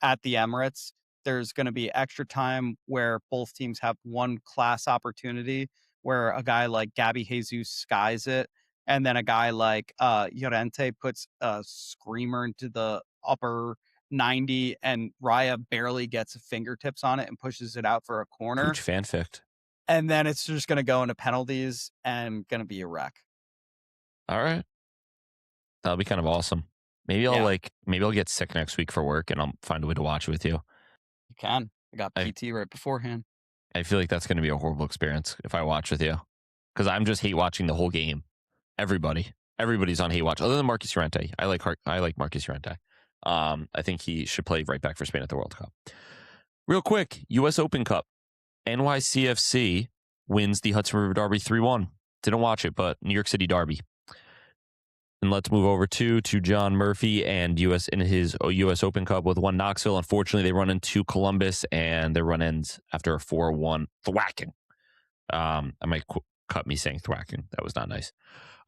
at the Emirates. There's going to be extra time where both teams have one class opportunity where a guy like Gabby Jesus skies it. And then a guy like Llorente puts a screamer into the upper 90 and Raya barely gets fingertips on it and pushes it out for a corner. Huge fanfic. And then it's just going to go into penalties and going to be a wreck. All right. That'll be kind of awesome. Maybe I'll get sick next week for work and I'll find a way to watch it with you. You can. I got PT right beforehand. I feel like that's going to be a horrible experience if I watch with you because I'm just hate watching the whole game. Everybody's on hate watch other than Marcus Llorente. I like Marcus Llorente. I think he should play right back for Spain at the World Cup. Real quick, U.S. Open Cup. NYCFC wins the Hudson River Derby 3-1. Didn't watch it, but New York City Derby. And let's move over to John Murphy and in his U.S. Open Cup with one Knoxville. Unfortunately, they run into Columbus and their run ends after a 4-1 thwacking. I might cut me saying thwacking. That was not nice.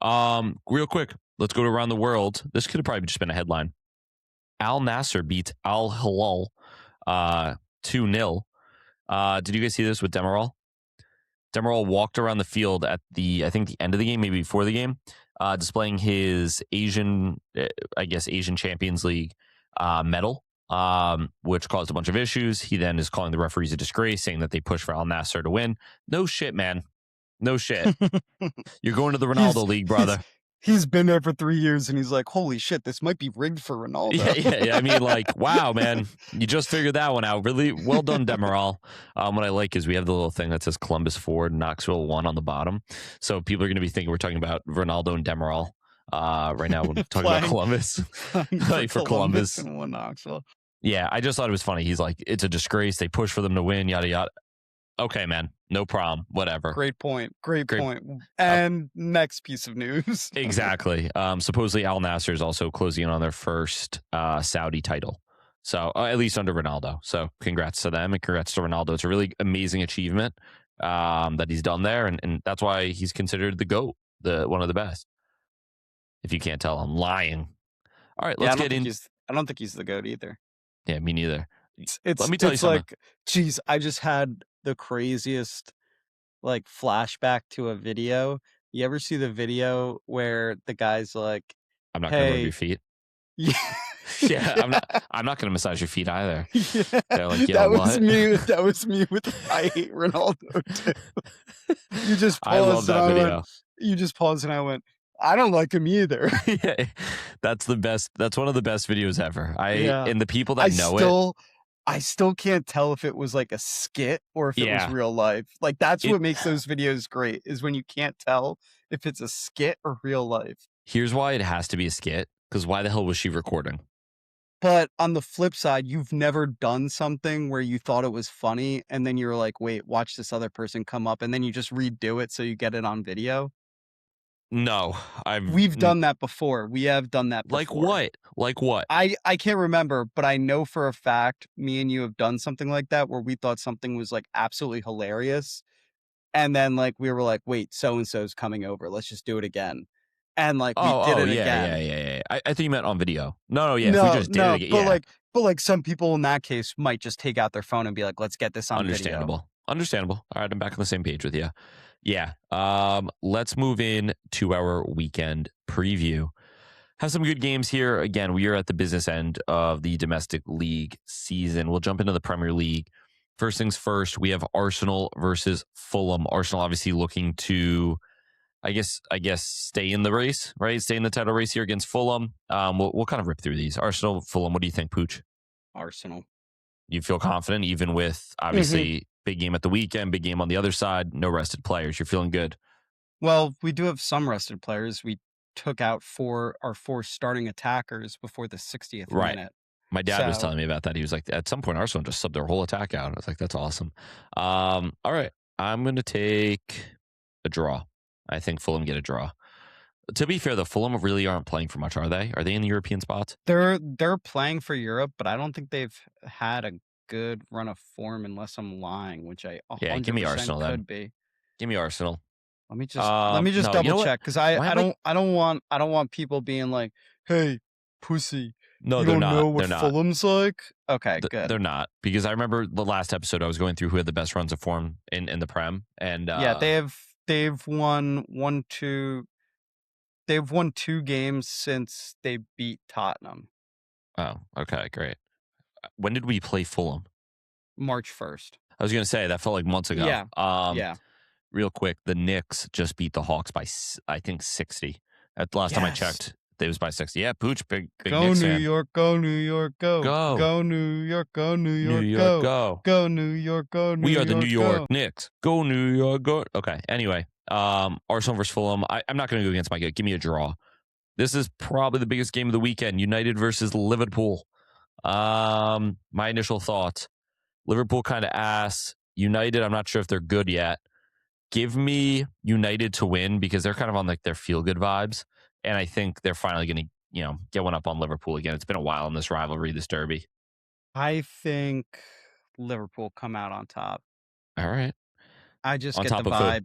Real quick, let's go to around the world. This could have probably just been a headline. Al Nassr beat Al Hilal 2-0. Did you guys see this with Demiral? Demiral walked around the field at the end of the game, maybe before the game, displaying his Asian Champions League medal, which caused a bunch of issues. He then is calling the referees a disgrace, saying that they pushed for Al Nassr to win. No shit, man. No shit. You're going to the Ronaldo League, brother. He's been there for 3 years, and he's like, "Holy shit, this might be rigged for Ronaldo." Yeah. I mean, like, wow, man, you just figured that one out. Really well done, Demiral. What I like is we have the little thing that says Columbus 4, Knoxville 1 on the bottom. So people are going to be thinking we're talking about Ronaldo and Demiral. Right now, we're talking about Columbus. Playing for Columbus. and one Knoxville. Yeah, I just thought it was funny. He's like, it's a disgrace. They push for them to win, yada, yada. Okay, man, no problem. Whatever. Great point. And next piece of news. Exactly. Supposedly Al Nassr is also closing in on their first Saudi title. So at least under Ronaldo. So congrats to them and congrats to Ronaldo. It's a really amazing achievement that he's done there. And that's why he's considered the GOAT, one of the best. If you can't tell, I'm lying. All right, let's get in. I don't think he's the GOAT either. Yeah, me neither. Let me tell you something. Like, geez, I just had the craziest like flashback to a video. You ever see the video where the guy's like, I'm not gonna rub your feet. Yeah. Yeah, I'm not gonna massage your feet either. Yeah. They're like, that was me. That was me with I hate Ronaldo too. You just paused. I love that video. You just paused and I went, I don't like him either. Yeah, that's the best. That's one of the best videos ever. And the people that I still can't tell if it was like a skit or if it was real life. Like that's what makes those videos great, is when you can't tell if it's a skit or real life. Here's why it has to be a skit, because why the hell was she recording? But on the flip side, you've never done something where you thought it was funny and then you're like, wait, watch this other person come up, and then you just redo it so you get it on video. No, we've done that before. We have done that before. Like what? I can't remember, but I know for a fact me and you have done something like that where we thought something was like absolutely hilarious. And then like we were like, wait, so-and-so's coming over. Let's just do it again. And like we did it again. Yeah. I think you meant on video. No, if we just did it again. But like some people in that case might just take out their phone and be like, let's get this on video. Understandable. All right, I'm back on the same page with you. Yeah. Let's move in to our weekend preview. Have some good games here. Again, we are at the business end of the domestic league season. We'll jump into the Premier League. First things first, we have Arsenal versus Fulham. Arsenal obviously looking to, I guess, stay in the race, right? Stay in the title race here against Fulham. We'll kind of rip through these. Arsenal, Fulham. What do you think, Pooch? Arsenal. You feel confident, even with obviously big game at the weekend, big game on the other side, no rested players. You're feeling good. Well, we do have some rested players. We took out our four starting attackers before the 60th minute. My dad was telling me about that. He was like, at some point, Arsenal just subbed their whole attack out. I was like, that's awesome. All right. I'm going to take a draw. I think Fulham get a draw. To be fair, the Fulham really aren't playing for much, are they? Are they in the European spots? They're playing for Europe, but I don't think they've had a good run of form, unless I'm lying, which I 100% give me Arsenal could then. be. Give me Arsenal. Let me just double check, because I don't want people being like, hey, pussy. No, you they're don't not. know what Fulham's like? Okay, good. They're not, because I remember the last episode I was going through who had the best runs of form in the Prem, and they've won 2 games since they beat Tottenham. Oh, okay, great. When did we play Fulham? March 1st. I was going to say that felt like months ago. Yeah. Real quick, the Knicks just beat the Hawks by I think 60. At the last time I checked, it was by 60. Yeah, Pooch, big go Knicks New fan. York, go New York, go. Go New York, go New York, go. Go New York, go New York. We are the New York Knicks. Go New York, go. Okay. Anyway, Arsenal versus Fulham. I'm not going to go against my gut. Give me a draw. This is probably the biggest game of the weekend. United versus Liverpool. My initial thoughts: Liverpool kind of ass. United, I'm not sure if they're good yet. Give me United to win, because they're kind of on like their feel good vibes, and I think they're finally going to get one up on Liverpool again. It's been a while in this rivalry, this derby. I think Liverpool come out on top. All right. I just get the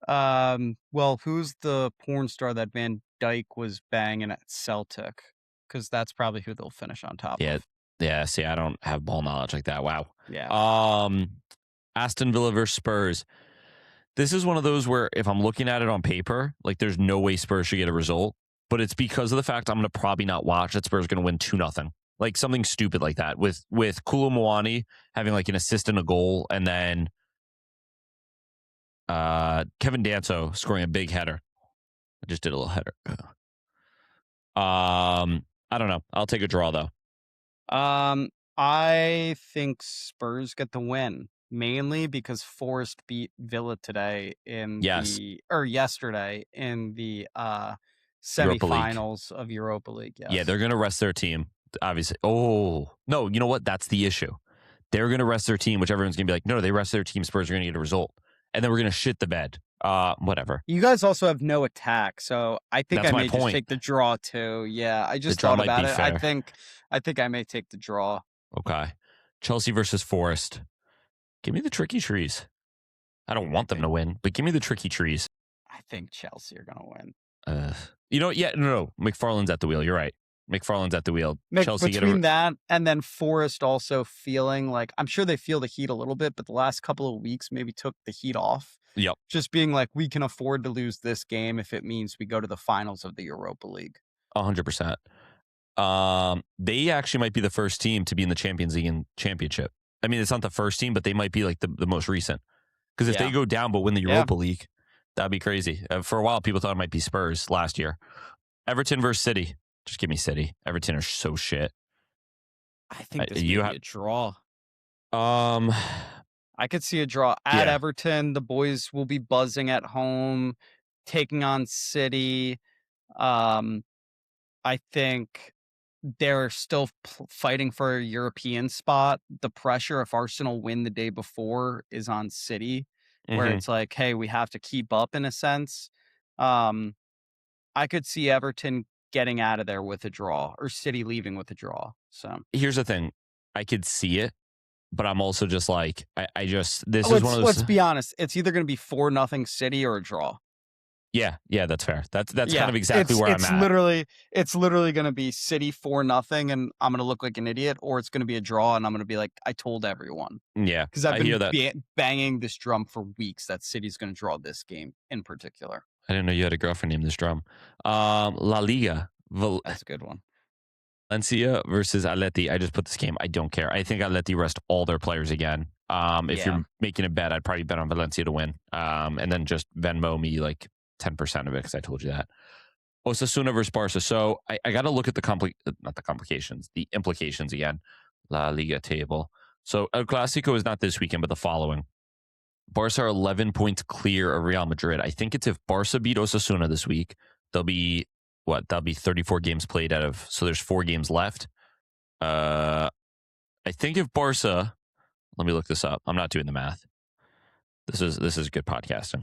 vibes. Well, who's the porn star that Van Dijk was banging at Celtic? Because that's probably who they'll finish on top of. Yeah. See, I don't have ball knowledge like that. Wow. Yeah. Aston Villa versus Spurs. This is one of those where if I'm looking at it on paper, like there's no way Spurs should get a result, but it's because of the fact I'm going to probably not watch that Spurs are going to win 2-0. Like something stupid like that with Kolo Muani having like an assist and a goal, and then Kevin Danso scoring a big header. I just did a little header. I don't know. I'll take a draw though. I think Spurs get the win, mainly because Forest beat Villa yesterday in the Europa League. semifinals of Europa League. Yes. Yeah, they're gonna rest their team. Obviously. Oh no, you know what? That's the issue. They're gonna rest their team, which everyone's gonna be like, no, they rest their team. Spurs are gonna get a result, and then we're gonna shit the bed. Whatever. You guys also have no attack, so I think That's I my may point. just take the draw too. Yeah, I just draw thought might about be it. fair. I think I may take the draw. Okay. Chelsea versus Forest. Give me the tricky trees. I don't want them to win, but give me the tricky trees. I think Chelsea are gonna win. You know, yeah, no. McFarland's at the wheel. You're right. McFarland's at the wheel. Chelsea between that and then Forest also feeling like, I'm sure they feel the heat a little bit, but the last couple of weeks maybe took the heat off. Yep. Just being like, we can afford to lose this game if it means we go to the finals of the Europa League. 100%. They actually might be the first team to be in the Champions League and Championship. I mean, it's not the first team, but they might be like the most recent. Because if they go down but win the Europa League, that'd be crazy. For a while, people thought it might be Spurs last year. Everton versus City. Just give me City. Everton are so shit. I think this could be a draw. I could see a draw at Everton. The boys will be buzzing at home, taking on City. I think they're still fighting for a European spot. The pressure, if Arsenal win the day before, is on City, where it's like, hey, we have to keep up in a sense. I could see Everton getting out of there with a draw, or City leaving with a draw. So here's the thing. I could see it, but I'm also just like, this is one of those. Let's be honest. It's either going to be 4-0 City or a draw. Yeah, that's fair. That's kind of exactly where I'm at. It's literally going to be City 4-0, and I'm going to look like an idiot, or it's going to be a draw, and I'm going to be like, I told everyone. Yeah, because I've been banging this drum for weeks that City's going to draw this game in particular. I didn't know you had a girlfriend named this drum. La Liga. That's a good one. Valencia versus Atleti. I just put this game. I don't care. I think Atleti rest all their players again. If you're making a bet, I'd probably bet on Valencia to win. And then just Venmo me like 10% of it because I told you that. Osasuna versus Barca. So I got to look at the implications again. La Liga table. So El Clásico is not this weekend, but the following. Barca are 11 points clear of Real Madrid. I think it's if Barca beat Osasuna this week, they'll be 34 games played out of. So there's 4 games left. I think if Barca, let me look this up. I'm not doing the math. This is good podcasting.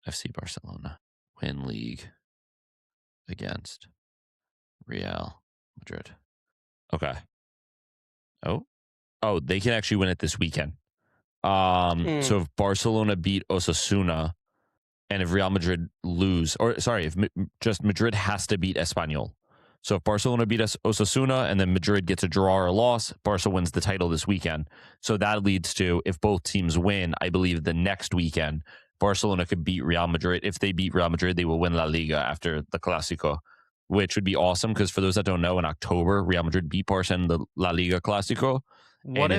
FC Barcelona win league against Real Madrid. Okay. Oh, they can actually win it this weekend. So if Barcelona beat Osasuna, and if Real Madrid lose, if just Madrid has to beat Espanyol. So if Barcelona beat Osasuna and then Madrid gets a draw or a loss, Barca wins the title this weekend. So that leads to, if both teams win, I believe the next weekend, Barcelona could beat Real Madrid. If they beat Real Madrid, they will win La Liga after the Clásico, which would be awesome because for those that don't know, in October, Real Madrid beat Barca in the La Liga Clásico. What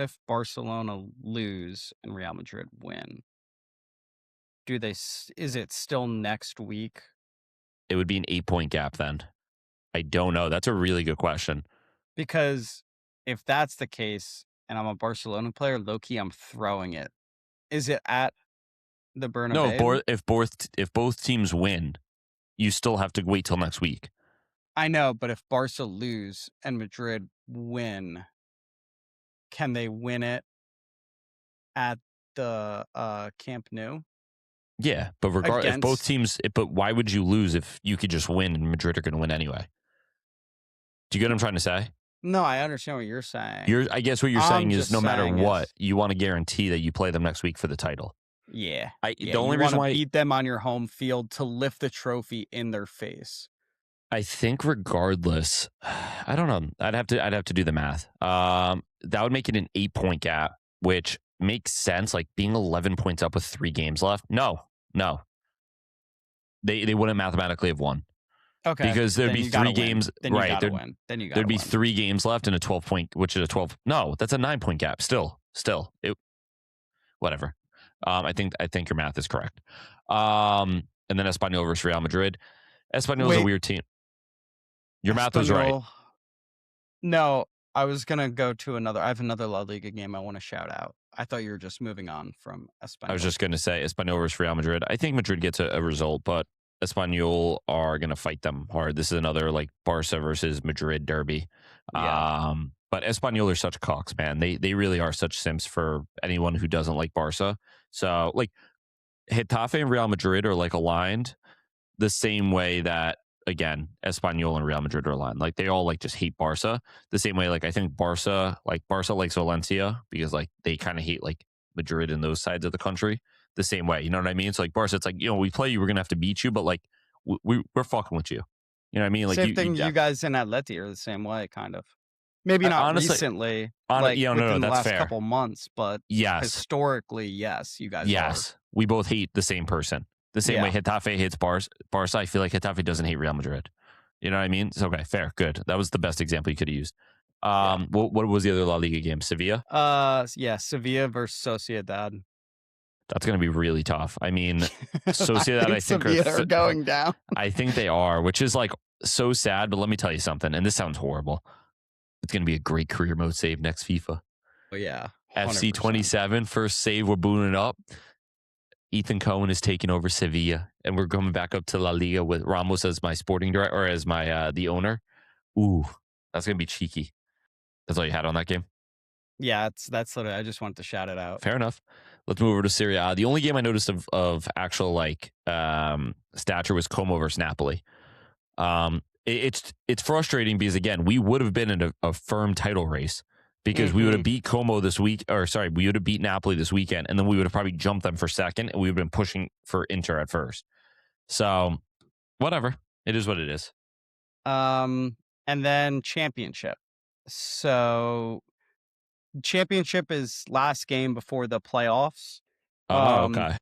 if Barcelona lose and Real Madrid win? Is it still next week? It would be an 8-point gap then. I don't know. That's a really good question. Because if that's the case, and I'm a Barcelona player, low-key, I'm throwing it. Is it at the Bernabeu? No, if both teams win, you still have to wait till next week. I know, but if Barca lose and Madrid win, can they win it at the Camp Nou? Yeah, but regardless, if both teams, but why would you lose if you could just win and Madrid are going to win anyway? Do you get what I'm trying to say? No, I understand what you're saying. I guess what you're saying is no matter what, you want to guarantee that you play them next week for the title. Yeah. The only reason why beat them on your home field to lift the trophy in their face. I think regardless, I don't know. I'd have to do the math. That would make it an 8-point gap, which makes sense. Like being 11 points up with 3 games left. No. They wouldn't mathematically have won. Okay. Because there'd be 3 games. Then you gotta win. Then you gotta There'd be 3 games left and a 12-point, which is a 12. No, that's a 9-point gap. Still. Whatever. I think your math is correct. And then Espanyol versus Real Madrid. Espanyol is a Wait. weird team. Your math was right. Espanyol. No, I was gonna go to another. I have another La Liga game I want to shout out. I thought you were just moving on from Espanyol. I was just going to say Espanyol versus Real Madrid. I think Madrid gets a result, but Espanyol are going to fight them hard. This is another like Barca versus Madrid derby. Yeah. But Espanyol are such cocks, man. They really are such simps for anyone who doesn't like Barca. So like Getafe and Real Madrid are like aligned the same way that, again, Espanyol and Real Madrid are aligned. Like they all like just hate Barca the same way. Like I think Barca likes Valencia because like they kind of hate like Madrid and those sides of the country the same way. You know what I mean? So like Barca, it's like, we play you, we're gonna have to beat you, but like we're fucking with you. You know what I mean? Like same thing. You guys in Atleti are the same way, kind of. Maybe not honestly, recently, no, within the that's last fair. couple months, but yes, historically, yes, you guys yes, we both hate the same person. The same way Getafe hates Barca, I feel like Getafe doesn't hate Real Madrid. You know what I mean? It's okay, fair, good. That was the best example you could have used. What was the other La Liga game? Sevilla? Sevilla versus Sociedad. That's going to be really tough. I mean, Sociedad, I think Sevilla are going down. I think they are, which is like so sad. But let me tell you something, and this sounds horrible. It's going to be a great career mode save next FIFA. Oh yeah, 100%. FC 27, first save. We're booting it up. Ethan Cohen is taking over Sevilla, and we're coming back up to La Liga with Ramos as my sporting director, or as my the owner. Ooh, that's gonna be cheeky. That's all you had on that game? Yeah, that's literally. I just wanted to shout it out. Fair enough. Let's move over to Serie A. The only game I noticed of actual like stature was Como versus Napoli. It's frustrating because again, we would have been in a firm title race because we would have beat Como this week, we would have beat Napoli this weekend, and then we would have probably jumped them for second, and we would have been pushing for Inter at first. So, whatever. It is what it is. And then championship. So, championship is last game before the playoffs. Okay.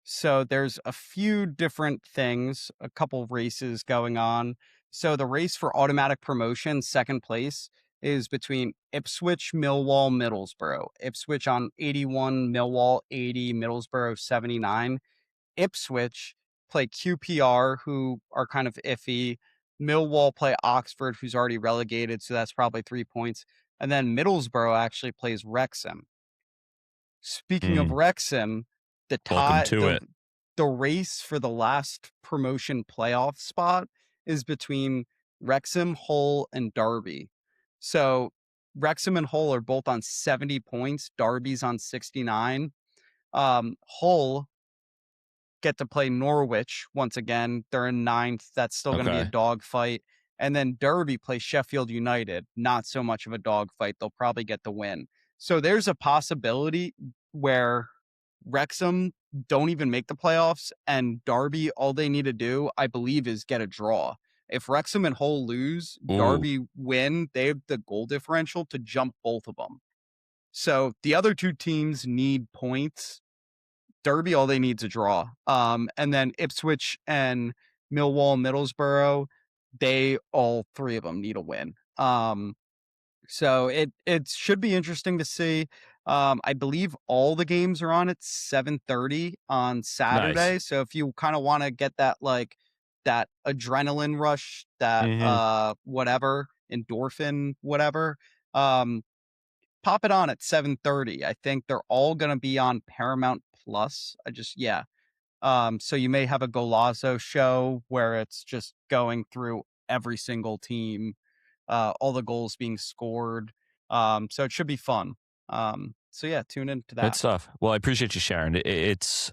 So there's a few different things, a couple races going on. So the race for automatic promotion, second place, is between Ipswich, Millwall, Middlesbrough. Ipswich on 81, Millwall 80, Middlesbrough 79. Ipswich play QPR, who are kind of iffy. Millwall play Oxford, who's already relegated, so that's probably 3 points. And then Middlesbrough actually plays Wrexham. Speaking of Wrexham, the race for the last promotion playoff spot is between Wrexham, Hull, and Derby. So Wrexham and Hull are both on 70 points. Derby's on 69. Hull get to play Norwich once again. They're in 9th. That's still going to be a dogfight. And then Derby plays Sheffield United. Not so much of a dogfight. They'll probably get the win. So there's a possibility where Wrexham don't even make the playoffs, and Derby, all they need to do, I believe, is get a draw. If Wrexham and Hull lose, Derby win, they have the goal differential to jump both of them. So the other two teams need points. Derby, all they need is a draw. And then Ipswich and Millwall, Middlesbrough, all three of them need a win. So it should be interesting to see. I believe all the games are on at 7:30 on Saturday. Nice. So if you kind of want to get that that adrenaline rush, that whatever, endorphin, whatever, pop it on at 7:30. I think they're all gonna be on Paramount Plus. So you may have a Golazo show where it's just going through every single team, all the goals being scored. So it should be fun. Tune into that. Good stuff. Well, I appreciate you sharing. It's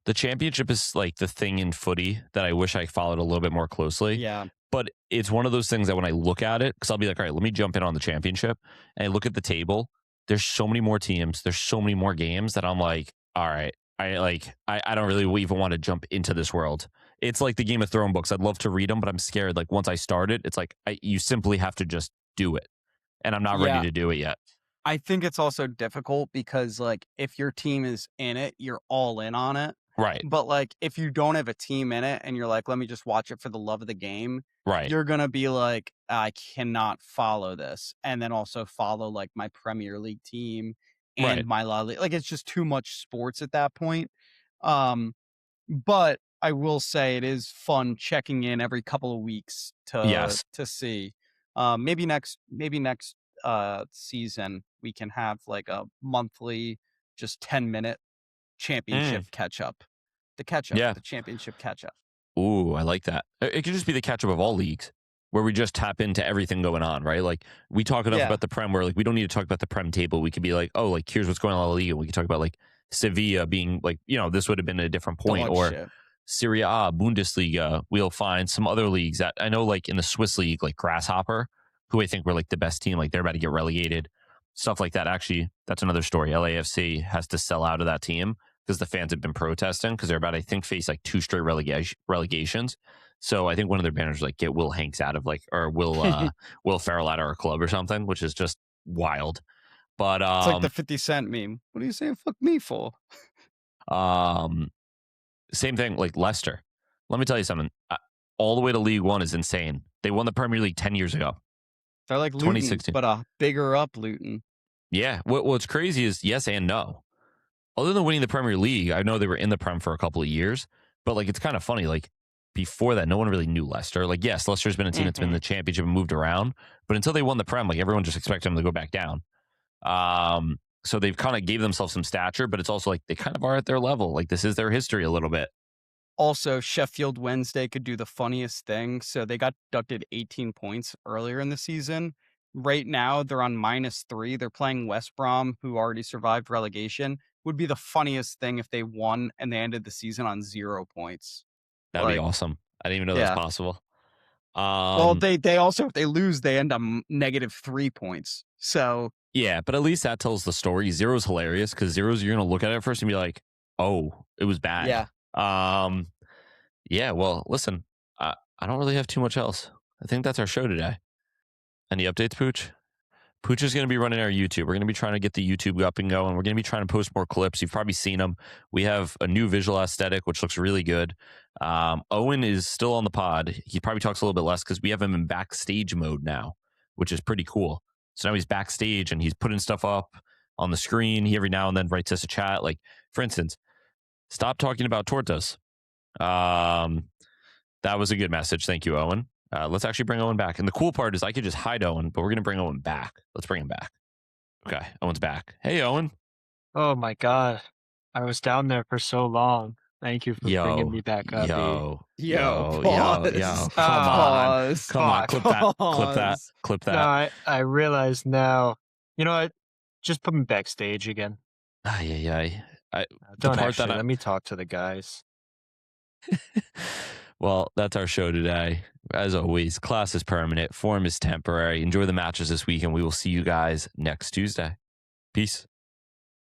the championship is like the thing in footy that I wish I followed a little bit more closely. Yeah. But it's one of those things that when I look at it, because I'll be like, all right, let me jump in on the championship, and I look at the table. There's so many more teams. There's so many more games that I'm like, all right, I don't really even want to jump into this world. It's like the Game of Thrones books. I'd love to read them, but I'm scared. Like once I start it, it's like you simply have to just do it, and I'm not ready to do it yet. I think it's also difficult because like if your team is in it, you're all in on it. Right. But like if you don't have a team in it and you're like, let me just watch it for the love of the game, right, you're gonna be like, I cannot follow this, and then also follow like my Premier League team and Right. my La Liga. Like, it's just too much sports at that point. But I will say it is fun checking in every couple of weeks Yes. to see. Maybe next season we can have like a monthly, just 10-minute championship catch up. Yeah. The championship catch up. Ooh, I like that. It could just be the catch up of all leagues where we just tap into everything going on, right? Like we talk enough about the Prem where like we don't need to talk about the Prem table. We could be like, oh, like here's what's going on in La Liga. We could talk about like Sevilla being like, this would have been a different point, Dog or shit. Serie A, Bundesliga. We'll find some other leagues that I know, like in the Swiss league, like Grasshopper, who I think were like the best team, like they're about to get relegated, stuff like that. Actually, that's another story. LAFC has to sell out of that team because the fans have been protesting because they're about, I think, face like 2 straight relegations. So I think one of their banners like get Will Hanks out of like, or Will Ferrell out of our club or something, which is just wild. But It's like the 50 Cent meme. What are you saying fuck me for? Same thing, like Leicester. Let me tell you something. All the way to League One is insane. They won the Premier League 10 years ago. They're like Luton, 2016. but a bigger up Luton. Yeah. What's crazy is yes and no. Other than winning the Premier League, I know they were in the Prem for a couple of years, but like it's kind of funny. Like before that, no one really knew Leicester. Like, yes, Leicester's been a team that's been in the championship and moved around, but until they won the Prem, like everyone just expected them to go back down. So they've kind of gave themselves some stature, but it's also like they kind of are at their level. Like this is their history a little bit. Also, Sheffield Wednesday could do the funniest thing. So they got deducted 18 points earlier in the season. Right now, they're on -3. They're playing West Brom, who already survived relegation. Would be the funniest thing if they won and they ended the season on 0 points. That'd be awesome. I didn't even know that's possible. Well, they also, if they lose, they end on -3 points. So yeah, but at least that tells the story. 0 is hilarious because 0's you're gonna look at it first and be like, oh, it was bad. yeah. Yeah, well, listen, I don't really have too much else. I think that's our show today. Any updates, Pooch? Pooch is going to be running our YouTube. We're going to be trying to get the YouTube up and going. We're going to be trying to post more clips. You've probably seen them. We have a new visual aesthetic, which looks really good. Owen is still on the pod. He probably talks a little bit less because we have him in backstage mode now, which is pretty cool. So now he's backstage and he's putting stuff up on the screen. He every now and then writes us a chat. Like, for instance, stop talking about tortas. That was a good message. Thank you, Owen. Let's actually bring Owen back. And the cool part is I could just hide Owen, but we're going to bring Owen back. Let's bring him back. Okay, Owen's back. Hey, Owen. Oh my God. I was down there for so long. Thank you for bringing me back up. Yo, pause. Come on, clip that. No, I realize now. You know what? Just put me backstage again. Don't actually. Let me talk to the guys. Well, that's our show today. As always, class is permanent, form is temporary. Enjoy the matches this week, and we will see you guys next Tuesday. Peace.